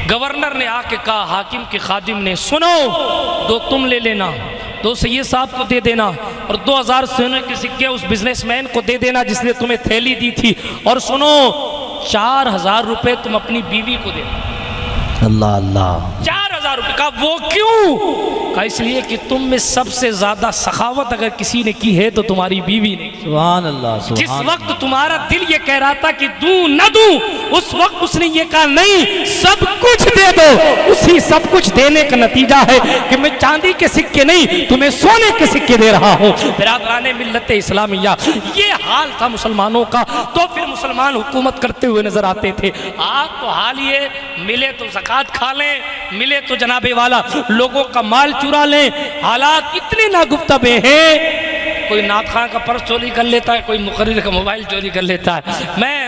गवर्नर ने आके कहा हाकिम के खादिम ने, सुनो 2 तुम ले लेना, 2 सैयद साहब को दे देना और 2,000 सोने के सिक्के उस बिजनेसमैन को दे देना जिसने तुम्हें थैली दी थी। और सुनो 4,000 रुपए तुम अपनी बीवी को देना। अल्लाह अल्लाह। 4,000 रुपए का। वो क्यों? का इसलिए कि तुम में सबसे ज्यादा सखावत अगर किसी ने की है तो तुम्हारी बीवी ने। सुभान अल्लाह। जिस वक्त तुम्हारा दिल ये कह रहा था कि दूं न दूं, उस वक्त उसने ये कहा नहीं सब कुछ दे दो। उसी सब कुछ देने का नतीजा है कि मैं चांदी के सिक्के नहीं तुम्हें सोने के सिक्के दे रहा हूँ। बिरादराने मिल्लत इस्लामिया, ये हाल था मुसलमानों का। तो फिर मुसलमान हुकूमत करते हुए नजर आते थे। आज तो हाल ये मिले तो ज़कात खा लें, मिले तो जनाबे वाला लोगों का माल चुरा लें। हालात इतने नागुफ्तबे हैं, कोई नात खां का पर्स चोरी कर लेता है, कोई मुकर्रिर का मोबाइल चोरी कर लेता है। मैं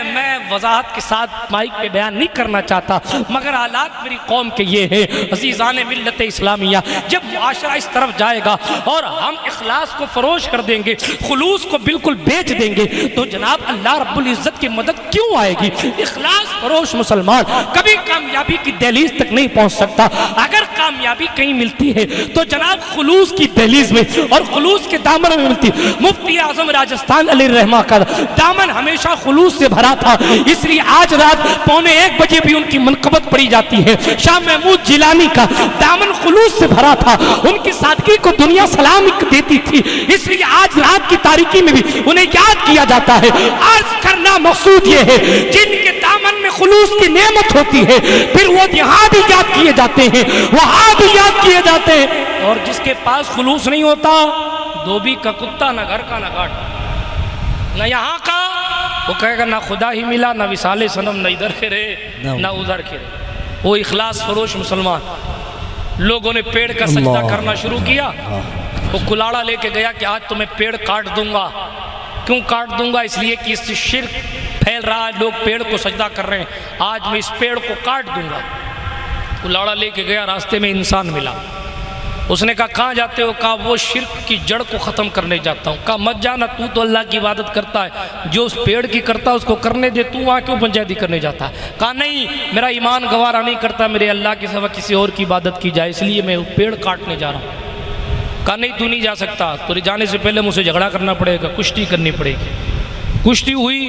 वजाहत के साथ माइक पे बयान नहीं करना चाहता मगर हालात मेरी कौम के ये है। अजीज़ान मिल्लत इस्लामिया, जब मुआशरा इस तरफ जाएगा और हम इखलास को फरोश कर देंगे, खुलूस को बिल्कुल बेच देंगे तो जनाब अल्लाह रब्बुल इज़्ज़त की मदद क्यों आएगी? इखलास फरोश मुसलमान कभी कामयाबी की दहलीज तक नहीं पहुंच सकता। अगर कामयाबी कहीं मिलती है तो जनाब खुलूस की दहलीज में और खुलूस के दामन में मिलती। मुफ्ती आजम राजस्थान अली रहमा का दामन हमेशा खुलूस से भरा था, इसलिए आज रात 12:45 बजे भी उनकी मनकबत पड़ी जाती है। शाह महमूद जिलानी का दामन खुलूस से भरा था, उनकी सादगी को दुनिया सलाम देती थी, इसलिए आज रात की तारीकी में भी उन्हें याद किया जाता है। आज करना मकसूद ये है जिनके दामन में खुलूस की नेमत होती है फिर वो यहाँ भी याद किए जाते हैं, वहाँ भी याद किए जाते हैं। और जिसके पास खुलूस नहीं होता, धोबी का कुत्ता, ना घर का ना घाट, ना यहाँ का, वो कहेगा ना खुदा ही मिला, ना विसाले सनम, ना इधर के रहे ना उधर के रहे। वो इखलास फरोश मुसलमान। लोगों ने पेड़ का सजदा करना शुरू किया। वो कुलाड़ा लेके गया कि आज तो मैं पेड़ काट दूंगा। क्यों काट दूंगा? इसलिए कि इससे शिर्क फैल रहा है, लोग पेड़ को सजदा कर रहे हैं, आज मैं इस पेड़ को काट दूंगा। कुलाड़ा लेके गया, रास्ते में इंसान मिला। उसने कहा कहाँ जाते हो? कहा वो शिर्क की जड़ को ख़त्म करने जाता हूँ। कहा मत जाना, तू तो अल्लाह की इबादत करता है, जो उस पेड़ की करता है उसको करने दे, तू वहाँ क्यों पंचायती करने जाता है? कहा नहीं, मेरा ईमान गवारा नहीं करता मेरे अल्लाह के सिवा किसी और की इबादत की जाए, इसलिए मैं पेड़ काटने जा रहा हूँ। कहा नहीं तू नहीं जा सकता, तो जाने से पहले मुझसे झगड़ा करना पड़ेगा, कुश्ती करनी पड़ेगी। कुश्ती हुई,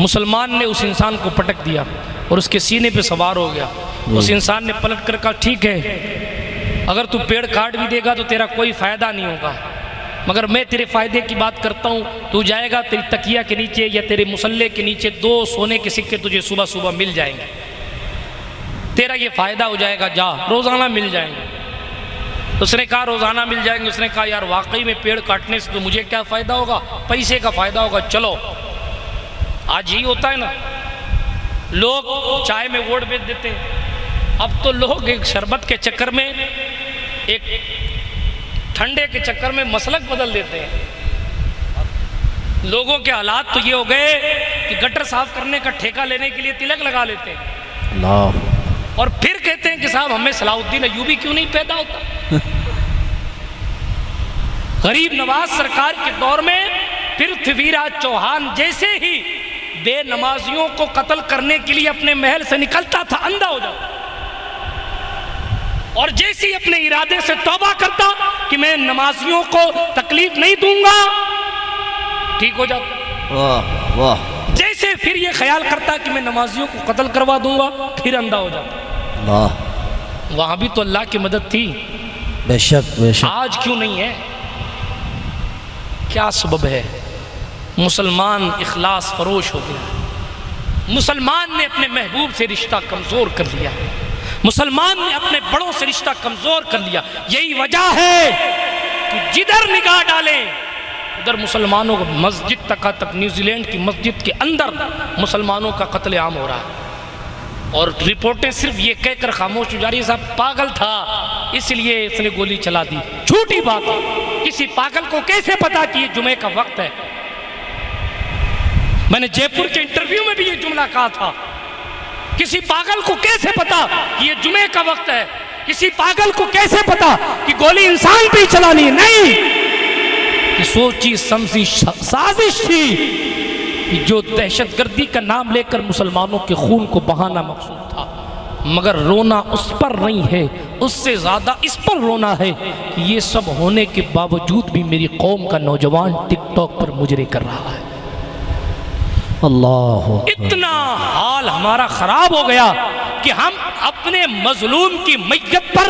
मुसलमान ने उस इंसान को पटक दिया और उसके सीने पे सवार हो गया। उस इंसान ने पलट कर कहा, ठीक है, अगर तू पेड़ काट भी देगा तो तेरा कोई फ़ायदा नहीं होगा, मगर मैं तेरे फ़ायदे की बात करता हूँ। तू जाएगा, तेरी तकिया के नीचे या तेरे मुसल्ले के नीचे 2 सोने के सिक्के तुझे सुबह सुबह मिल जाएंगे, तेरा ये फ़ायदा हो जाएगा, जा, रोज़ाना मिल जाएंगे। उसने कहा रोज़ाना मिल जाएंगे। उसने कहा यार वाकई में पेड़ काटने से तो मुझे क्या फ़ायदा होगा, पैसे का फ़ायदा होगा, चलो। आज यही होता है ना, लोग चाय में वोट बेच देते हैं। अब तो लोग एक शरबत के चक्कर में, एक ठंडे के चक्कर में मसलक बदल देते हैं। लोगों के हालात तो ये हो गए कि गटर साफ करने का ठेका लेने के लिए तिलक लगा लेते हैं अल्लाह। और फिर कहते हैं कि साहब हमें सलाहुद्दीन अय्यूबी क्यों नहीं पैदा होता। गरीब नवाज सरकार के दौर में पृथ्वीराज चौहान जैसे ही बेनमाजियों को कत्ल करने के लिए अपने महल से निकलता था, अंधा हो जाता, और जैसे ही अपने इरादे से तौबा करता कि मैं नमाजियों को तकलीफ नहीं दूंगा, ठीक हो जाता। वाह वाह। जैसे फिर ये ख्याल करता कि मैं नमाजियों को कत्ल करवा दूंगा, फिर अंधा हो जाता। वाह। वहां भी तो अल्लाह की मदद थी, बेशक बेशक। आज क्यों नहीं है? क्या सबब है? मुसलमान इखलास फरोश हो गया। मुसलमान ने अपने महबूब से रिश्ता कमज़ोर कर लिया। मुसलमान ने अपने बड़ों से रिश्ता कमज़ोर कर लिया। यही वजह है कि जिधर निगाह डालें उधर मुसलमानों को, मस्जिद तक न्यूजीलैंड की मस्जिद के अंदर मुसलमानों का कत्ले आम हो रहा है, और रिपोर्टें सिर्फ ये कहकर खामोश हो जा रही है साहब पागल था इसलिए इसने गोली चला दी। झूठी बात है। किसी पागल को कैसे पता कि ये जुमे का वक्त है? मैंने जयपुर के इंटरव्यू में भी ये जुमला कहा था, किसी पागल को कैसे पता कि ये जुमे का वक्त है? किसी पागल को कैसे पता कि गोली इंसान पे ही चलानी है? नहीं, कि सोची समझी साजिश थी कि जो दहशतगर्दी का नाम लेकर मुसलमानों के खून को बहाना मकसूद था। मगर रोना उस पर नहीं है, उससे ज़्यादा इस पर रोना है कि ये सब होने के बावजूद भी मेरी कौम का नौजवान टिकटॉक पर मुजरे कर रहा है। अल्लाह। इतना हाल हमारा खराब हो गया कि हम अपने मजलूम की मैयत पर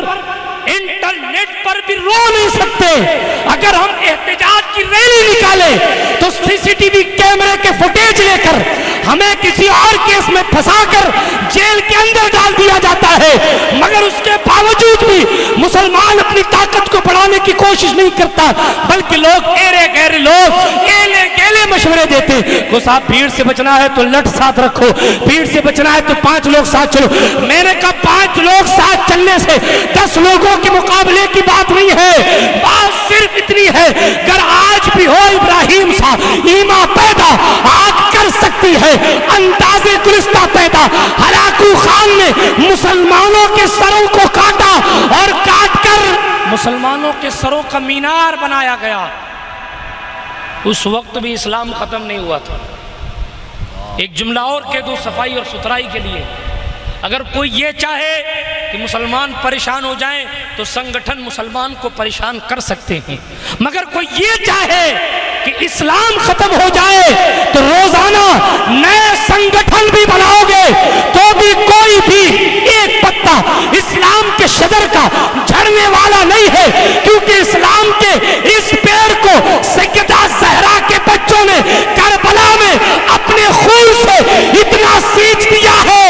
इंटरनेट पर भी रो नहीं सकते। अगर हम एहतजाज की रैली निकाले तो सीसीटीवी कैमरे के फुटेज लेकर हमें किसी और केस में फंसाकर जेल के अंदर डाल दिया जाता है। मगर उसके बावजूद भी मुसलमान अपनी ताकत को बढ़ाने की कोशिश नहीं करता, बल्कि लोग एरे गहरे लोग एले गेले मशवरे देते को साहब भीड़ से बचना है तो लठ साथ रखो, भीड़ से बचना है तो 5 लोग साथ चलो। मैंने कहा 5 लोग साथ चलने से 10 लोगों के मुकाबले की बात नहीं है। बात सिर्फ इतनी है, अगर आज भी हो इब्राहिम सा ईमा पैदा आग कर सकती है, अंदाजे गुलिस्ता पैदा। हलाकू खान ने मुसलमानों के सरों को काटा और काटकर मुसलमानों के सरों का मीनार बनाया गया। उस वक्त भी इस्लाम खत्म नहीं हुआ था। एक जुमला और कह दो सफाई और सुथराई के लिए, अगर कोई ये चाहे कि मुसलमान परेशान हो जाएं तो संगठन मुसलमान को परेशान कर सकते हैं, मगर कोई ये चाहे कि इस्लाम खत्म हो जाए तो रोजाना नए संगठन भी बनाओगे तो भी कोई भी एक पत्ता इस्लाम के शजर का झड़ने वाला नहीं है, क्योंकि इस्लाम के इस पेड़ को सैयदा ज़हरा के बच्चों ने करबला में अपने खून से इतना सींच दिया है।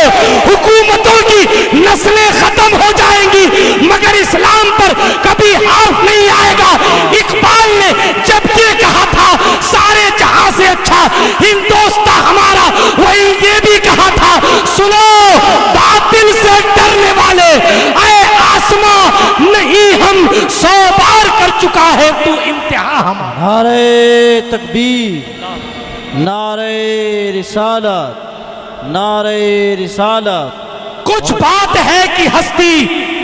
हुकूमतों की नस्लें खत्म हो जाएंगी मगर इस्लाम पर कभी हाथ नहीं आएगा। इकबाल ने जब ये कहा था सारे जहां से अच्छा हिंदुस्तान हमारा, वही ये भी कहा था सुनो बातिल से डरने वाले ऐ आसमां नहीं हम 100 बार कर चुका है तू इम्तिहान हमारा। नारे तकबीर, नारे रिसालत, नारे रिसालत। कुछ बात है कि हस्ती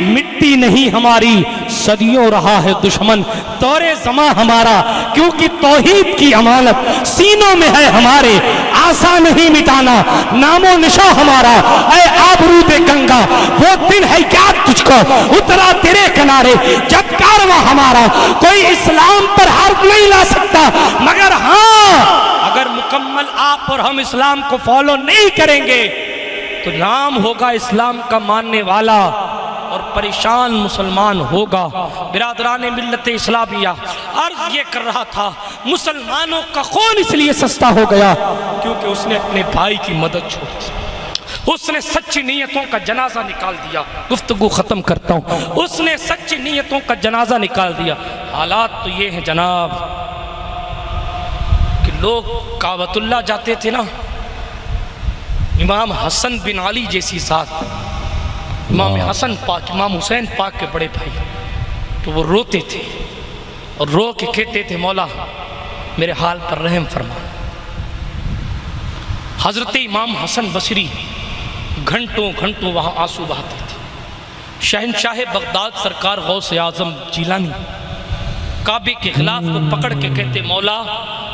मिट्टी नहीं हमारी, सदियों रहा है दुश्मन दौरे ज़मा हमारा, क्योंकि तौहीद की अमानत सीनों में है हमारे, आसा नहीं मिटाना नामो निशा हमारा। ऐ आबरूद गंगा वो दिन है याद तुझको उतरा तेरे किनारे, जब कारवां हमारा कोई इस्लाम पर हर्फ नहीं ला सकता, मगर हाँ अगर मुकम्मल आप और हम इस्लाम को फॉलो नहीं करेंगे तो नाम होगा इस्लाम का मानने वाला और परेशान मुसलमान होगा। बिरादरान मिल्लत इस्लामिया, अर्ज ये कर रहा था मुसलमानों का खून इसलिए सस्ता हो गया क्योंकि उसने अपने भाई की मदद छोड़ दी, उसने सच्ची नीयतों का जनाजा निकाल दिया। गुफ्तगू ख़त्म करता हूँ, उसने सच्ची नीयतों का जनाजा निकाल दिया। हालात तो ये हैं जनाब कि लोग काबतुल्लाह जाते थे ना, इमाम हसन बिन अली जैसी ज़ात, इमाम हसन पाक, इमाम हुसैन पाक के बड़े भाई, तो वो रोते थे और रो के कहते थे मौला मेरे हाल पर रहम फरमा। हज़रत इमाम हसन बसरी घंटों घंटों वहाँ आंसू बहाते थे। शहनशाह बगदाद सरकार गौस आज़म जिलानी काबे के खिलाफ को पकड़ के कहते मौला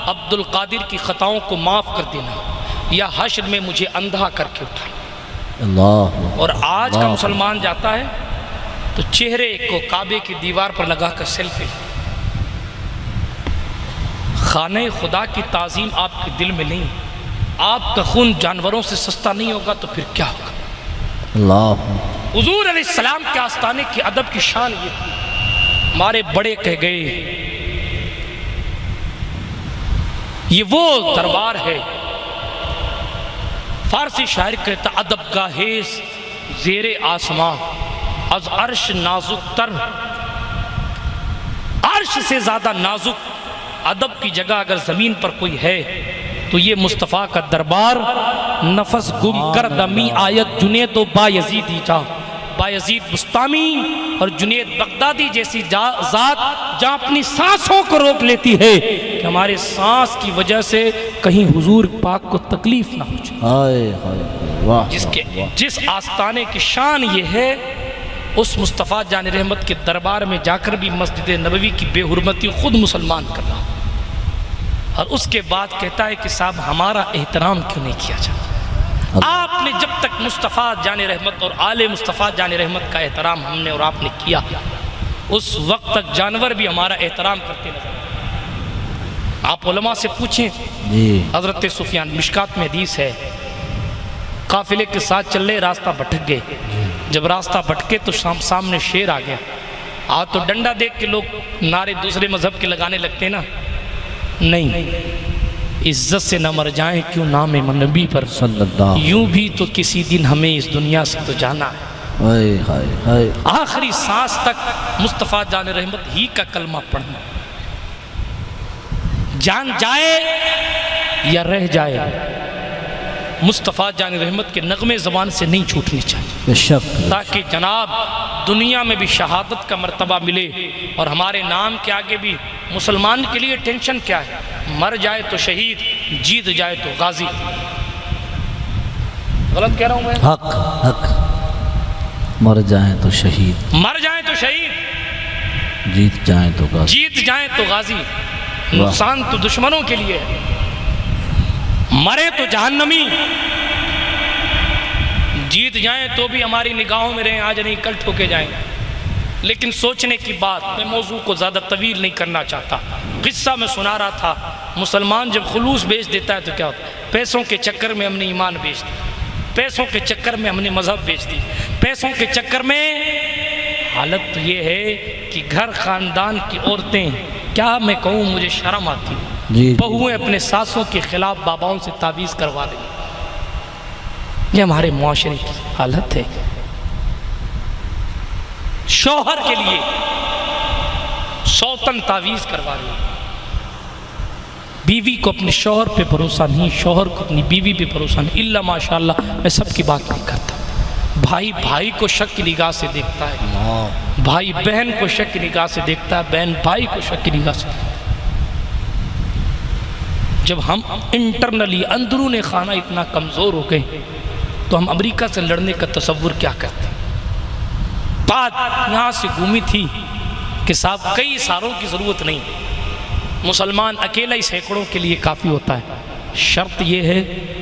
अब्दुल कादिर की ख़ताओं को माफ़ कर देना या हश्र में मुझे अंधा करके उठा। अल्लाह। और आज का मुसलमान जाता है तो चेहरे को काबे की दीवार पर लगा कर सेल्फी। खाने खुदा की ताज़ीम आपके दिल में नहीं, आपका खून जानवरों से सस्ता नहीं होगा तो फिर क्या होगा। अल्लाह। हुजूर अलैहिस्सलाम के आस्ताने की अदब की शान ये थी, हमारे बड़े कह गए ये वो दरबार है। फारसी शायर कहता अदब गाहेस ज़ेरे आसमां अज अर्श नाजुक तर, अर्श से ज़्यादा नाजुक अदब की जगह अगर ज़मीन पर कोई है तो ये मुस्तफ़ा का दरबार। नफस गुम कर दमी आयत जुनेद व बायजीदी जा, बायजीद बुस्तामी और जुनेद बगदादी जैसी ज़ात जहाँ अपनी सांसों को रोक लेती है कि हमारे सांस की वजह से कहीं हुजूर पाक को तकलीफ ना हो जाए। हाय हाय वाह। जिसके जिस आस्ताने की शान ये है, उस मुस्तफ़ा जान रहमत के दरबार में जाकर भी मस्जिद नबवी की बेहुरमती खुद मुसलमान कर रहा और उसके बाद कहता है कि साहब हमारा एहतराम क्यों नहीं किया जाता। आपने जब तक मुस्तफ़ा जान रहमत और आले मुस्तफ़ा जान रहमत का एहतराम हमने और आपने किया, उस वक्त तक जानवर भी हमारा एहतराम करते नजर। आप उलमा से पूछें, हज़रत सुफियान मिशकात में हदीस है, काफिले के साथ चल रहे रास्ता भटक गए, जब रास्ता भटके तो सामने शेर आ गया। आज तो डंडा देख के लोग नारे दूसरे मजहब के लगाने लगते ना, नहीं, इज्जत से न मर जाएं क्यों नाम नबी पर सल्लल्लाहु, यूं भी तो किसी दिन हमें इस दुनिया से तो जाना है। आखिरी सांस तक मुस्तफ़ा जान रहमत ही का कलमा पढ़ना, जान जाए या रह जाए मुस्तफ़ा जान रहमत के नगमे ज़बान से नहीं छूटनी चाहिए, ताकि जनाब दुनिया में भी शहादत का मर्तबा मिले और हमारे नाम के आगे भी मुसलमान के लिए टेंशन क्या है, मर जाए तो शहीद, जीत जाए तो गाजी। गलत कह रहा हूँ मैं? हक हक। मर जाए तो शहीद, मर जाए तो शहीद, जीत जाए तो गाजी, जीत जाए तो गाजी। नुकसान तो दुश्मनों के लिए है, मरे तो जहन्नमी, जीत जाए तो भी हमारी निगाहों में रहें, आज नहीं कल ठोके जाएंगे। लेकिन सोचने की बात, मैं मौजू को ज़्यादा तवील नहीं करना चाहता। किस्सा मैं सुना रहा था, मुसलमान जब खुलूस बेच देता है तो क्या होता है, पैसों के चक्कर में हमने ईमान बेच दिया, पैसों के चक्कर में हमने मजहब बेच दी, पैसों के चक्कर में हालत तो ये है कि घर ख़ानदान की औरतें, क्या मैं कहूँ, मुझे शर्म आती है, बहुएं अपने सासों के खिलाफ बाबाओं से तावीज़ करवा रही। ये हमारे मुआशरे की हालत है। शौहर के लिए सौतन तावीज़ करवा रही, बीवी को अपने शौहर पे भरोसा नहीं, शौहर को अपनी बीवी पे भरोसा नहीं। इल्ला माशाअल्लाह, मैं सबकी बात नहीं करता। भाई भाई को शक की निगाह से देखता है, भाई बहन को शक की निगाह से देखता है, बहन भाई को शक की निगाह से। जब हम इंटरनली अंदरूनी खाना इतना कमज़ोर हो गए तो हम अमेरिका से लड़ने का तसव्वुर क्या करते। बात यहाँ से घूमी थी कि साहब कई सारों की ज़रूरत नहीं, मुसलमान अकेला ही सैकड़ों के लिए काफ़ी होता है। शर्त यह है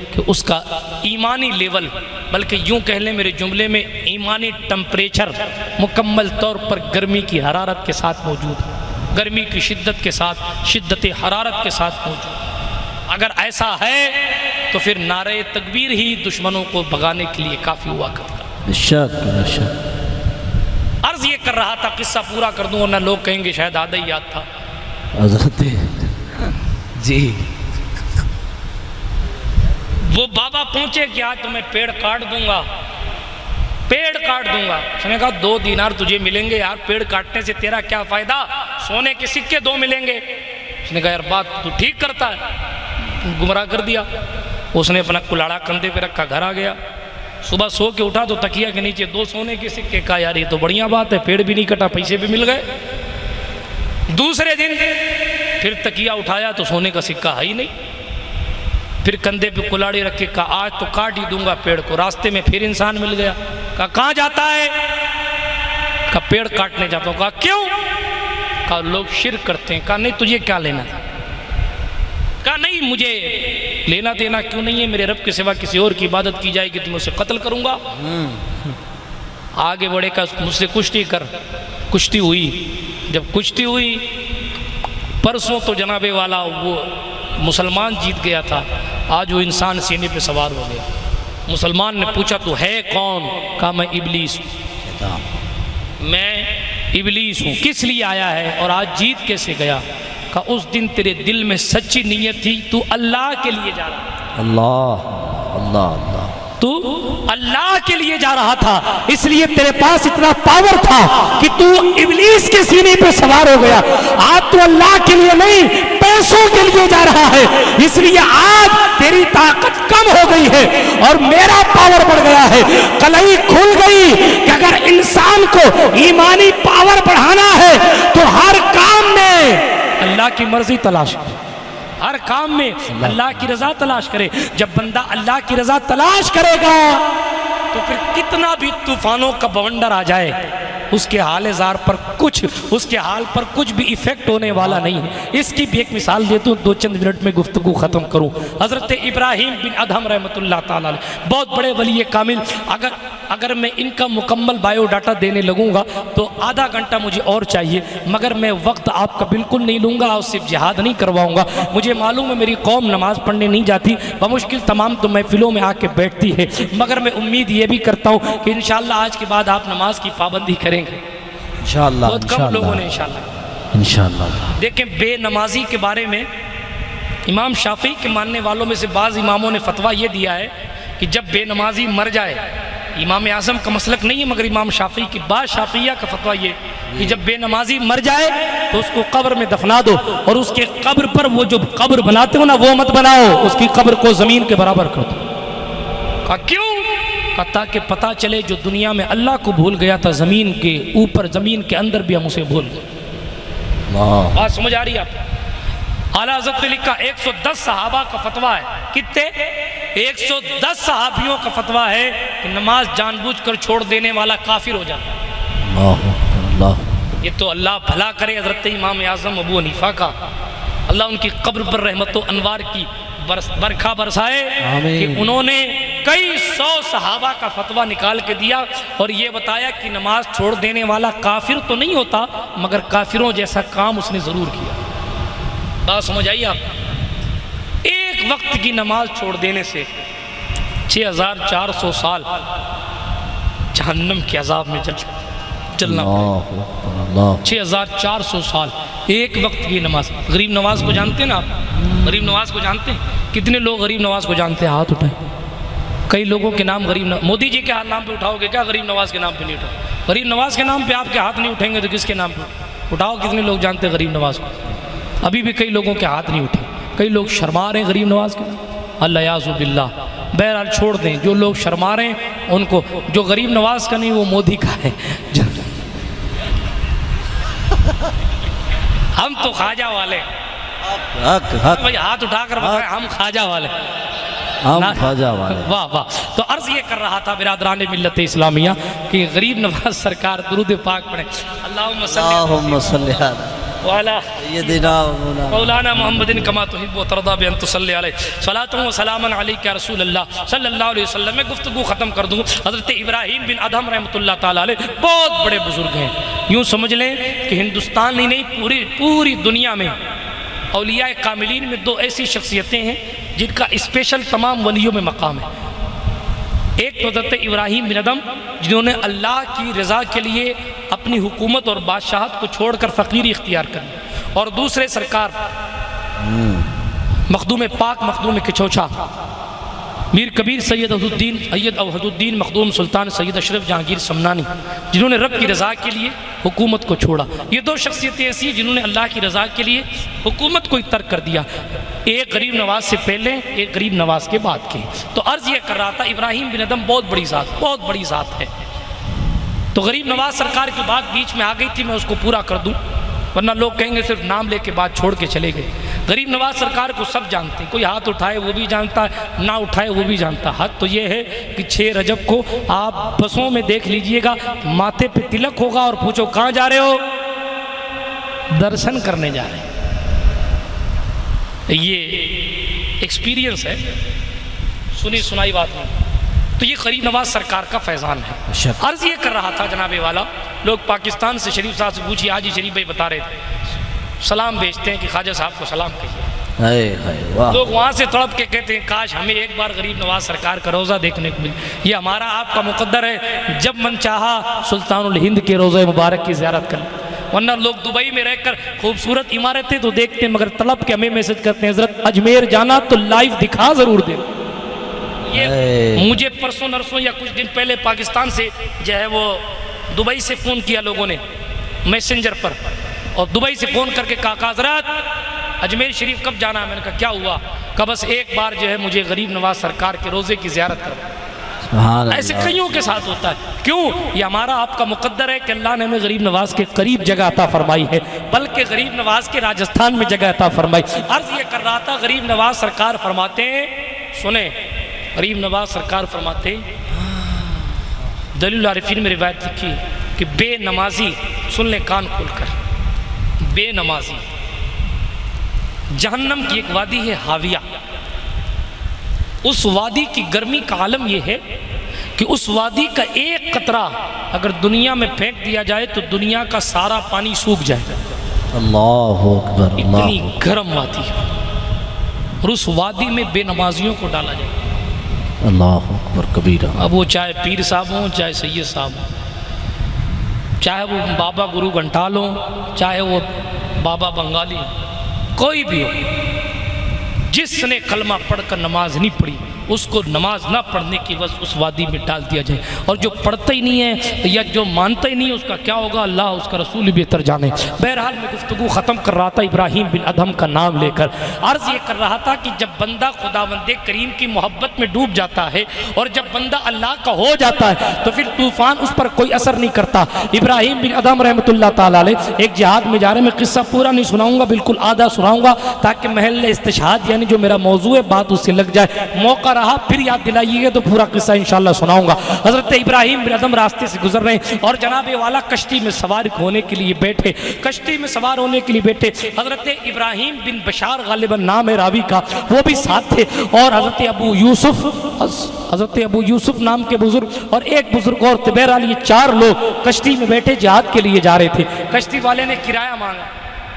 कि उसका ईमानी लेवल, बल्कि यूँ कह लें मेरे जुमले में ईमानी टेम्परेचर मुकम्मल तौर पर गर्मी की हरारत के साथ मौजूद, गर्मी की शिद्दत के साथ, शिद्दत हरारत के साथ मौजूद। अगर ऐसा है तो फिर नारे तकबीर ही दुश्मनों को भगाने के लिए काफ़ी हुआ करता। बेशक बेशक। अर्ज ये कर रहा था, किस्सा पूरा कर दूं वरना लोग कहेंगे शायद आधा ही याद था। हजरत जी वो बाबा पहुंचे कि आज तुम्हें पेड़ काट दूंगा, पेड़ काट दूंगा। उसने कहा 2 दीनार तुझे मिलेंगे यार, पेड़ काटने से तेरा क्या फायदा, सोने के सिक्के 2 मिलेंगे। उसने कहा यार बात तू ठीक करता है, गुमराह कर दिया। उसने अपना कुलाड़ा कंधे पे रखा, घर आ गया। सुबह सो के उठा तो तकिया के नीचे 2 सोने के सिक्के। का यार ये तो बढ़िया बात है, पेड़ भी नहीं कटा, पैसे भी मिल गए। दूसरे दिन फिर तकिया उठाया तो सोने का सिक्का है ही नहीं। फिर कंधे पे कुलाड़ी रख के कहा आज तो काट ही दूंगा पेड़ को। रास्ते में फिर इंसान मिल गया। कहा कहाँ जाता है? कहा पेड़ काटने जाता हूँ। कहा क्यों? कहा लोग शिर्क करते हैं। कहा नहीं तुझे क्या लेना था? कहा नहीं मुझे लेना देना क्यों नहीं है, मेरे रब के सिवा किसी और की इबादत की जाएगी तो मैं उसे कत्ल करूंगा। आगे बढ़े, का मुझसे कुश्ती कर। कुश्ती हुई। जब कुश्ती हुई परसों तो जनाबे वाला वो मुसलमान जीत गया था, आज वो इंसान सीने पे सवार हो गया। मुसलमान ने पूछा तू है कौन? कहा मैं इबलीस हूँ, मैं इबलीस हूँ। किस लिए आया है और आज जीत कैसे गया? कहा उस दिन तेरे दिल में सच्ची नीयत थी, तू अल्लाह के लिए जा रहा था। अल्लाह अल्लाह अल्लाह, तू अल्लाह के लिए जा रहा था, इसलिए तेरे पास इतना पावर था कि तू इब्लीस के सीने पे सवार हो गया। आज तू अल्लाह के लिए नहीं पैसों के लिए जा रहा है, इसलिए आज तेरी ताकत कम हो गई है और मेरा पावर बढ़ गया है। कलई खुल गई कि अगर इंसान को ईमानी पावर बढ़ाना है तो हर काम में अल्लाह की मर्जी तलाश करे, हर काम में अल्लाह की रजा तलाश करे। जब बंदा अल्लाह की रजा तलाश करेगा तो फिर कितना भी तूफानों का बवंडर आ जाए उसके हाल ज़ार पर कुछ, उसके हाल पर कुछ भी इफेक्ट होने वाला नहीं है। इसकी भी एक मिसाल देता हूँ, 2 चंद मिनट में गुफ्तगू ख़त्म करूँ। हज़रत इब्राहीम बिन अदहम रहमतुल्लाह ताला अलैह बहुत बड़े वली कामिल। अगर मैं इनका मुकम्मल बायोडाटा देने लगूँगा तो आधा घंटा मुझे और चाहिए, मगर मैं वक्त आपका बिल्कुल नहीं लूँगा और सिर्फ जिहाद नहीं करवाऊँगा। मुझे मालूम है मेरी कौम नमाज़ पढ़ने नहीं जाती, बमुश्किल तमाम तो महफिलों में आके बैठती है, मगर मैं उम्मीद ये भी करता हूँ कि इंशाअल्लाह आज के बाद आप नमाज की पाबंदी करेंगे इंशाअल्लाह। बहुत कम लोगों ने इंशाअल्लाह। देखें बेनमाजी के बारे में इमाम शाफी के मानने वालों में से बाज़ इमामों ने फतवा ये दिया है कि जब बेनमाजी मर जाए, इमाम आज़म का मसलक नहीं है मगर इमाम शाफी की बात शाफिया का फतवा ये कि जब बेनमाजी मर जाए तो उसको कब्र में दफना दो और उसके कब्र पर वो जो कब्र बनाते हो ना वो मत बनाओ, उसकी कब्र को ज़मीन के बराबर कर दो। कहा क्यों? ताकि पता चले जो दुनिया में अल्लाह को भूल गया था ज़मीन के ऊपर, ज़मीन के अंदर भी हम उसे भूल गए। बात समझ आ रही है आप? आला हज़रत ने लिखा 110 सहाबा का फतवा है। कितने? 110 सहाबियों का फतवा है कि नमाज जानबूझकर छोड़ देने वाला काफिर हो जाता है। ये तो अल्लाह भला करे हज़रत इमाम आज़म अबू हनीफा का, अल्लाह उनकी कब्र पर रहमत व अनवार की बरखा बरसाए कि उन्होंने कई 100 सहाबा का फतवा निकाल के दिया और ये बताया कि नमाज छोड़ देने वाला काफिर तो नहीं होता मगर काफिरों जैसा काम उसने ज़रूर किया। बात समझ आई आप? एक वक्त की नमाज छोड़ देने से 6400 साल जहन्नम के अजाब में चलना पड़ेगा। 6400 साल एक वक्त की नमाज। गरीब नवाज को जानते हैं ना आप? गरीब नवाज को जानते हैं? कितने लोग गरीब नवाज को जानते हैं? हाथ उठाएं। कई लोगों के नाम गरीब मोदी जी के नाम पे उठाओगे क्या? गरीब नवाज के नाम पे नहीं उठाओ। गरीब नवाज के नाम पे आपके हाथ नहीं उठेंगे तो किसके नाम पे उठाओ? कितने लोग जानते हैं गरीब नवाज को? अभी भी कई लोगों के हाथ नहीं उठे, कई लोग शर्मा रहे हैं गरीब नवाज के नाम। अल्लाह याज़ु बिल्लाह। बहरहाल छोड़ दें, जो लोग शर्मा रहे हैं उनको। जो गरीब नवाज का नहीं वो मोदी का है। हम तो ख्वाजा वाले, भाई हाथ उठाकर बताएं हम ख्वाजा वाले, हम ख्वाजा वाले। वाह वाह। तो अर्ज ये कर रहा था बिरादरान मिल्लत इस्लामिया कि गरीब नवाज सरकार दुरूद पाक पढ़े। अल्लाहुम्मा सल्ली अला सय्यिदिना मौलाना मुहम्मदिन कमा तुहिब्बु व तरदा बिअन तुसल्ली अलैहि सलातु व सलामन अलैका रसूल अल्लाह सल्लल्लाहु अलैहि वसल्लम। मैं गुफ्तगू ख़त्म कर दूँ। हज़रत इब्राहीम बिन अदहम रहमतुल्लाह ताला अलैह बहुत बड़े बुज़ुर्ग हैं। यूँ समझ लें कि हिंदुस्तान ही नहीं पूरी दुनिया में औलिया कामिलीन में दो ऐसी शख्सियतें हैं जिनका स्पेशल तमाम वलियों में मकाम है। एक तो हज़रत इब्राहीम बिन अदम, जिन्होंने अल्लाह की रज़ा के लिए अपनी हुकूमत और बादशाहत को छोड़कर फ़कीरी इख्तियार कर ली, और दूसरे सरकार मखदूम पाक मखदूम किचौछा मीर कबीर सैयद अवहदुद्दीन मखदूम सुल्तान सैयद अशरफ जहांगीर समनानी, जिन्होंने रब की रज़ा के लिए हुकूमत को छोड़ा। ये दो शख्सियतें ऐसी हैं जिन्होंने अल्लाह की रज़ा के लिए हुकूमत को तर्क कर दिया, एक गरीब नवाज से पहले, एक गरीब नवाज के बाद के। तो अर्ज़ ये कर रहा था, इब्राहीम बिन अदम बहुत बड़ी ज़ात है। तो गरीब नवाज सरकार की बात बीच में आ गई थी, मैं उसको पूरा कर दूँ, वरना लोग कहेंगे सिर्फ नाम लेके बात छोड़ के चले गए। गरीब नवाज सरकार को सब जानते हैं, कोई हाथ उठाए वो भी जानता है, ना उठाए वो भी जानता है। हद तो ये है कि 6 रजब को आप बसों में देख लीजिएगा, माथे पे तिलक होगा और पूछो कहाँ जा रहे हो, दर्शन करने जा रहे हैं। ये एक्सपीरियंस है, सुनी सुनाई बात नहीं। तो ये गरीब नवाज सरकार का फैज़ान है। अर्ज़ ये कर रहा था जनाबे वाला, लोग पाकिस्तान से शरीफ साहब से पूछिए, आज ही शरीफ भाई बता रहे थे, सलाम भेजते हैं कि ख्वाजा साहब को सलाम कहिए। लोग वहाँ से तड़प के कहते हैं काश हमें एक बार गरीब नवाज सरकार का रोज़ा देखने को मिले। ये हमारा आपका मुकद्दर है, जब मन चाहा सुल्तानुल हिंद के रोज़े मुबारक की ज़ियारत कर। वरना लोग दुबई में रहकर खूबसूरत इमारतें तो देखते हैं, मगर तड़प के हमें मैसेज करते हैं हज़रत अजमेर जाना तो लाइव दिखा ज़रूर दे। ये मुझे परसों नरसों या कुछ दिन पहले पाकिस्तान से जो है वो दुबई से फ़ोन किया लोगों ने मैसेंजर पर, और दुबई से फ़ोन करके कहा हज़रत अजमेर शरीफ कब जाना है। मैंने कहा क्या हुआ, कहा बस एक बार जो है मुझे गरीब नवाज सरकार के रोज़े की ज़ियारत करवा। ऐसे कईयों के साथ होता है। क्यों? ये हमारा आपका मुकद्दर है कि अल्लाह ने हमें गरीब नवाज के करीब जगह अता फरमाई है, बल्कि गरीब नवाज के राजस्थान में जगह अता फरमाई। अर्ज़ ये कर रहा था, गरीब नवाज सरकार फरमाते हैं, सुने, गरीब नवाज सरकार फरमाते दलील आरिफीन में रिवायत लिखी कि बेनमाजी, सुन ले कान खोलकर, बेनमाजी जहन्नम की एक वादी है हाविया। उस वादी की गर्मी का आलम यह है कि उस वादी का एक कतरा अगर दुनिया में फेंक दिया जाए तो दुनिया का सारा पानी सूख जाएगा। अल्लाह अकबर, इतनी गर्म वादी है, और उस वादी में बेनमाजियों को डाला जाए। अल्लाह अकबर कबीरा। अब वो चाहे पीर साहब हों, चाहे सैयद साहब हों, चाहे वो बाबा गुरु घंटाल हों, चाहे वो बाबा बंगाली, कोई भी हो, जिसने कलमा पढ़कर नमाज नहीं पढ़ी उसको नमाज ना पढ़ने की वजह उस वादी में डाल दिया जाए। और जो पढ़ता ही नहीं है या जो मानता ही नहीं है उसका क्या होगा, अल्लाह उसका रसूल ही बेहतर जाने। बहरहाल मैं गुफ्तगू ख़त्म कर रहा था इब्राहीम बिन अदम का नाम लेकर। अर्ज़ ये कर रहा था कि जब बंदा खुदावंदे करीम की मोहब्बत में डूब जाता है और जब बंदा अल्लाह का हो जाता है तो फिर तूफ़ान उस पर कोई असर नहीं करता। इब्राहीम बिन अदम रहमतुल्लाह ताला अलैह एक जिहाद में जा रहे, मैं किस्सा पूरा नहीं सुनाऊंगा, बिल्कुल आधा सुनाऊंगा ताकि महल इस्तिशहाद यानी जो मेरा मौजू है बात उससे लग जाए। मौका रहा फिर याद दिलाइएगा तो पूरा किस्सा इंशाअल्लाह सुनाऊंगा। हज़रत इब्राहीम बिन अदम रास्ते से गुजर रहे हैं और जनाबे वाला कश्ती में सवार होने के लिए बैठे, कश्ती में सवार होने के लिए बैठे। हज़रत इब्राहीम बिन बशार गालिबन नाम है रावी का, वो भी साथ थे, और हज़रत अबू यूसुफ नाम के बुजुर्ग और एक बुजुर्ग और थे। बहरहाल ये 4 लोग कश्ती में बैठे जिहाद के लिए जा रहे थे। कश्ती वाले ने किराया मांगा।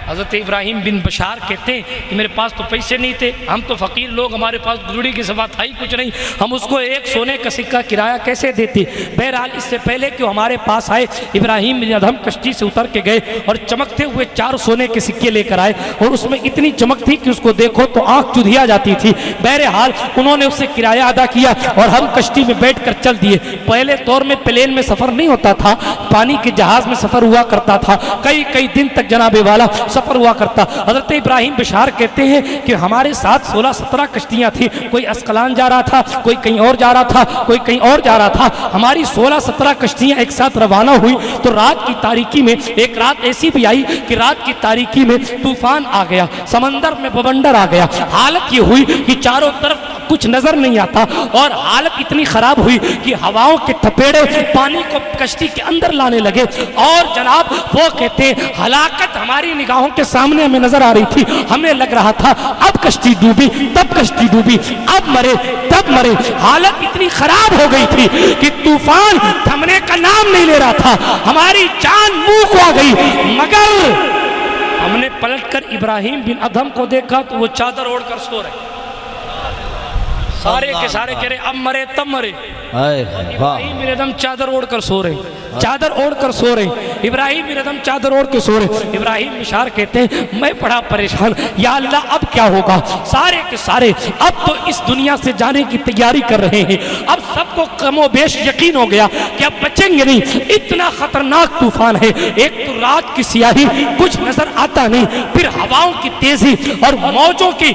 हज़रत इब्राहीम बिन बशार कहते हैं कि मेरे पास तो पैसे नहीं थे, हम तो फ़कीर लोग, हमारे पास गुजड़ी की सवा था ही कुछ नहीं, हम उसको एक सोने का सिक्का किराया कैसे देते। बहरहाल इससे पहले कि हमारे पास आए, इब्राहीम बिन अदम कश्ती से उतर के गए और चमकते हुए 4 सोने के सिक्के लेकर आए, और उसमें इतनी चमक थी कि उसको देखो तो आँख चुधिया जाती थी। बहरहाल उन्होंने उससे किराया अदा किया और हम कश्ती में बैठ कर चल दिए। पहले दौर में प्लेन में सफ़र नहीं होता था, पानी के जहाज़ में सफ़र हुआ करता था, कई कई दिन तक जनाबे वाला सफ़र हुआ करता। हज़रत इब्राहीम बशार कहते हैं कि हमारे साथ 16-17 कश्तियाँ थी, कोई अस्कलान जा रहा था, कोई कहीं और जा रहा था, कोई कहीं और जा रहा था। हमारी 16-17 कश्तियाँ एक साथ रवाना हुई तो रात की तारीकी में एक रात ऐसी भी आई कि रात की तारीकी में तूफान आ गया, समंदर में बवंडर आ गया। हालत ये हुई कि चारों तरफ कुछ नजर नहीं आता और हालत इतनी खराब हुई कि हवाओं के थपेड़े पानी को कश्ती के अंदर लाने लगे। और जनाब वो कहते हैं हलाकत हमारी निगाहों के सामने हमें नजर आ रही थी। हमें लग रहा था अब कश्ती डूबी, तब कश्ती डूबी, अब मरे तब मरे। हालत इतनी खराब हो गई थी कि तूफान थमने का नाम नहीं ले रहा था, हमारी जान मुंह को आ गई। मगर हमने पलटकर इब्राहिम बिन अदहम को देखा तो वो चादर ओढ़कर सो रहे, सारे के सारे कह रहे अब मरे तब मरे। हाय हाय, वाह इब्राहिम बिन अदहम चादर ओढ़कर सो रहे, चादर ओढ़कर सो रहे, इब्राहिम बिन अदहम चादर ओढ़ के सो रहे। इब्राहिम बिशार कहते हैं मैं बड़ा परेशान, या अल्लाह अब क्या होगा। सारे के सारे अब तो इस दुनिया से जाने की तैयारी कर रहे हैं। अब सबको कमोबेश यकीन हो गया कि अब बचेंगे नहीं, इतना खतरनाक तूफान है। एक तो रात की सियाही, कुछ नजर आता नहीं, फिर हवाओं की तेजी और मौजों की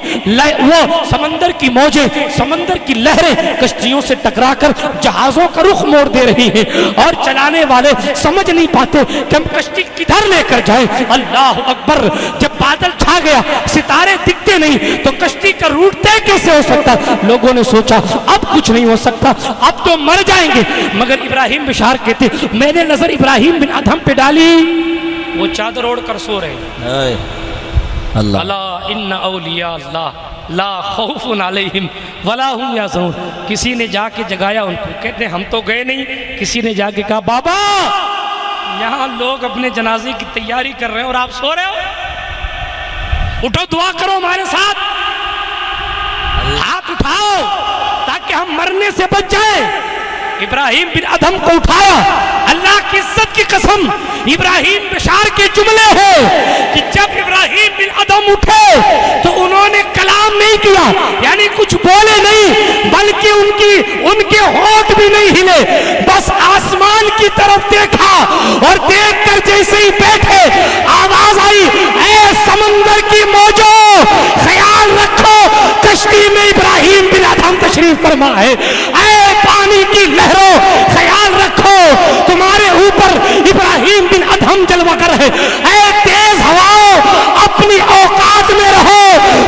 वो समंदर की मौजें, समंदर की लहरें कश्तियों से टकराकर जहाजों का रुख मोड़ दे रही हैं और चलाने वाले समझ नहीं पाते कि हम कश्ती किधर लेकर जाएं। अल्लाह अकबर। जब बादल छा गया, सितारे दिखते नहीं, तो कश्ती का रूट तय कैसे हो सकता। लोगों ने सोचा अब कुछ नहीं हो सकता, अब तो मर जाएंगे। मगर इब्राहिम बिशार कहते मैंने नजर इब्राहिम बिन अदहम पे डाली, वो चादर ओढ़ कर सो रहे। हाय अल्लाह। अला इन्ना औलिया अल्लाह ला खौफुन अलैहिम वला हुम यहज़नून। किसी ने जाके जगाया उनको, कहते हम तो गए नहीं। किसी ने जाके कहा बाबा यहाँ लोग अपने जनाजे की तैयारी कर रहे हैं और आप सो रहे हो, उठो दुआ करो हमारे साथ, हाथ उठाओ ताकि हम मरने से बच जाए। इब्राहिम बिन अदहम को उठाया। अल्लाह की इज्जत की कसम, इब्राहिम बिशार के जुमले हैं कि जब इब्राहिम बिन अदहम उठे तो उन्होंने कलाम नहीं किया, यानी कुछ बोले नहीं, बल्कि उनके होठ भी नहीं हिले, बस आसमान की तरफ देखा और देखकर जैसे ही बैठे आवाज आई, ऐ समंदर की मौजों ख्याल रखो कश्ती में इब्राहिम बिन अदहम तशरीफ फरमा है। ऐ पानी की लहरों ख्याल रखो तुम्हारे ऊपर इब्राहिम बिन अदहम जलवागर है। ऐ तेज हवाओं अपनी औकात में रहो,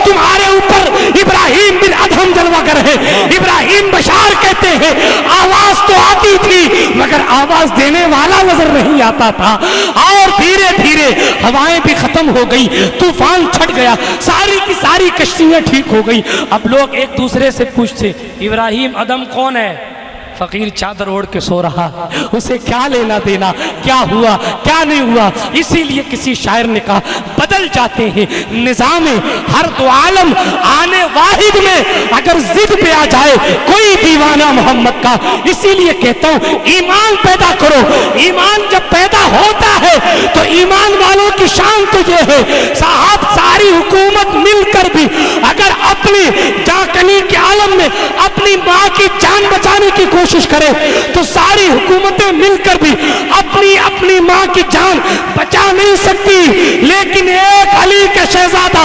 तुम्हारे ऊपर इब्राहिम बिन अदहम जलवागर है। इब्राहिम बशार कहते हैं आवाज तो आती थी मगर आवाज देने वाला नजर नहीं आता था। और धीरे धीरे हवाएं भी खत्म हो गई, तूफान छट गया, सारी की सारी कश्तियां ठीक हो गई। अब लोग एक दूसरे से पूछते इब्राहिम अदहम कौन है। फकीर चादर ओढ़ के सो रहा, उसे क्या लेना देना, क्या हुआ क्या नहीं हुआ। इसीलिए किसी शायर ने कहा बदल जाते हैं निजाम हर दो आलम, आने वाहिद में अगर जिद पे आ जाए कोई दीवाना मोहम्मद का। इसीलिए कहता हूं ईमान पैदा करो। ईमान जब पैदा होता है तो ईमान वालों की शान तो ये है साहब, सारी हुकूमत मिलकर भी अगर अपनी जाकनी के आलम में अपनी माँ की जान बचाने की कोशिश करे तो सारी हुकूमतें मिलकर भी अपनी अपनी माँ की जान बचा नहीं सकती। लेकिन एक अली का शहजादा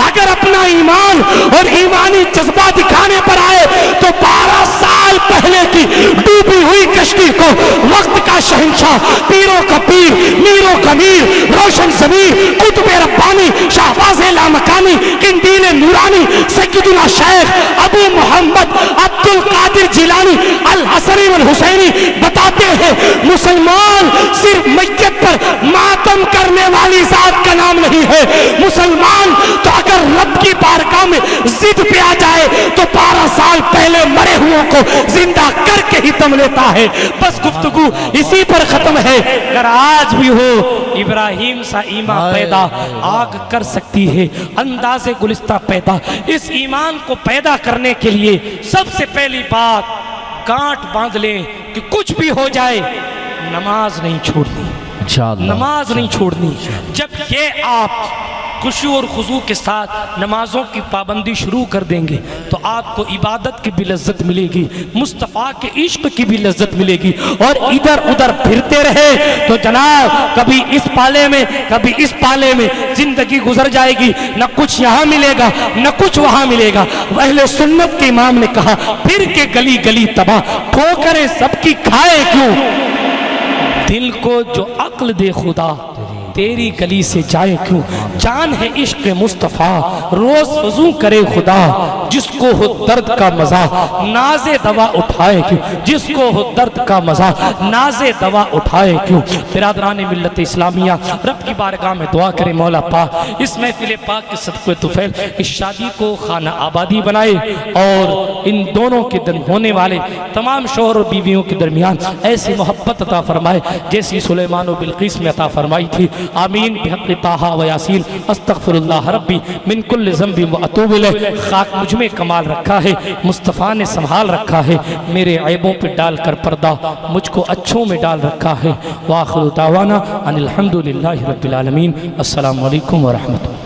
अगर अपना ईमान और ईमानी जज्बा दिखाने पर आए तो 12 साल पहले की डूबी हुई कश्ती को वक्त का शहंशाह, पीरों का पीर, मीरों का मीर, रोशन ज़मीर, कुतुब रब्बानी, शाहबाज लामकानी, किंदील नूरानी, सैयदुना शेख अबू मोहम्मद अब्दुल कादिर जिलानी अल हसनी वल हुसैनी बताते हैं मुसलमान सिर्फ मैयत पर मातम करने वाली जात का नाम नहीं है। मुसलमान तो अगर रब की बारगाह में जिद पे आ जाए तो 12 साल पहले मरे हुओं को जिंदा करके ही दम लेता है। बस गुफ्तगू इसी पर खत्म है। अगर आज भी हो इब्राहिम सा ईमान पैदा आग कर सकती है, अंदाज़े गुलिस्ता पैदा। इस ईमान को पैदा करने के लिए सबसे पहली बात गांठ बांध लें कि कुछ भी हो जाए नमाज नहीं छोड़नी, नमाज नहीं छोड़नी। जब ये आप खुशू और खुशू के साथ नमाजों की पाबंदी शुरू कर देंगे तो आपको इबादत की भी लज्जत मिलेगी, मुस्तफ़ा के इश्क की भी लज्जत मिलेगी। और इधर उधर फिरते रहे तो जनाब कभी इस पाले में कभी इस पाले में जिंदगी गुजर जाएगी, न कुछ यहाँ मिलेगा न कुछ वहाँ मिलेगा। अहले सुन्नत के इमाम ने कहा फिर के गली गली तबाह, ठोकरें सबकी खाए क्यों, दिल को जो अक्ल दे खुदा तेरी गली से जाए क्यों। जान है इश्क मुस्तफ़ा रोज वज़ू करे खुदा, जिसको हो दर्द का मजा नाजे दवा उठाए क्यों, जिसको हो दर्द का मजा नाजे दवा उठाए क्यों। बिरादरान मिल्लत इस्लामिया रब की बारगाह में दुआ करें मौला पाक इस महफिल पाक के सदक़े तुफ़ैल इस शादी को खाना आबादी बनाए और इन दोनों के दिन होने वाले तमाम शौहर और बीवियों के दरमियान ऐसी मोहब्बत अता फरमाए जैसी सुलेमान और बिल्कीस में अता फरमाई थी। आमीन बिहक़्क़ि ताहा व यासीन अस्तग़फ़िरुल्लाह रब्बी मिन कुल्लि ज़ंबि व अतूबु इलैह। खाक मुझ में कमाल रखा है, मुस्तफ़ा ने संभाल रखा है, मेरे ऐबों पे डाल कर पर्दा मुझको अच्छों में डाल रखा है। व आखिरु दावाना अनिल हम्दुलिल्लाहि रब्बिल आलमीन। अस्सलामु अलैकुम व रहमतुल्लाह।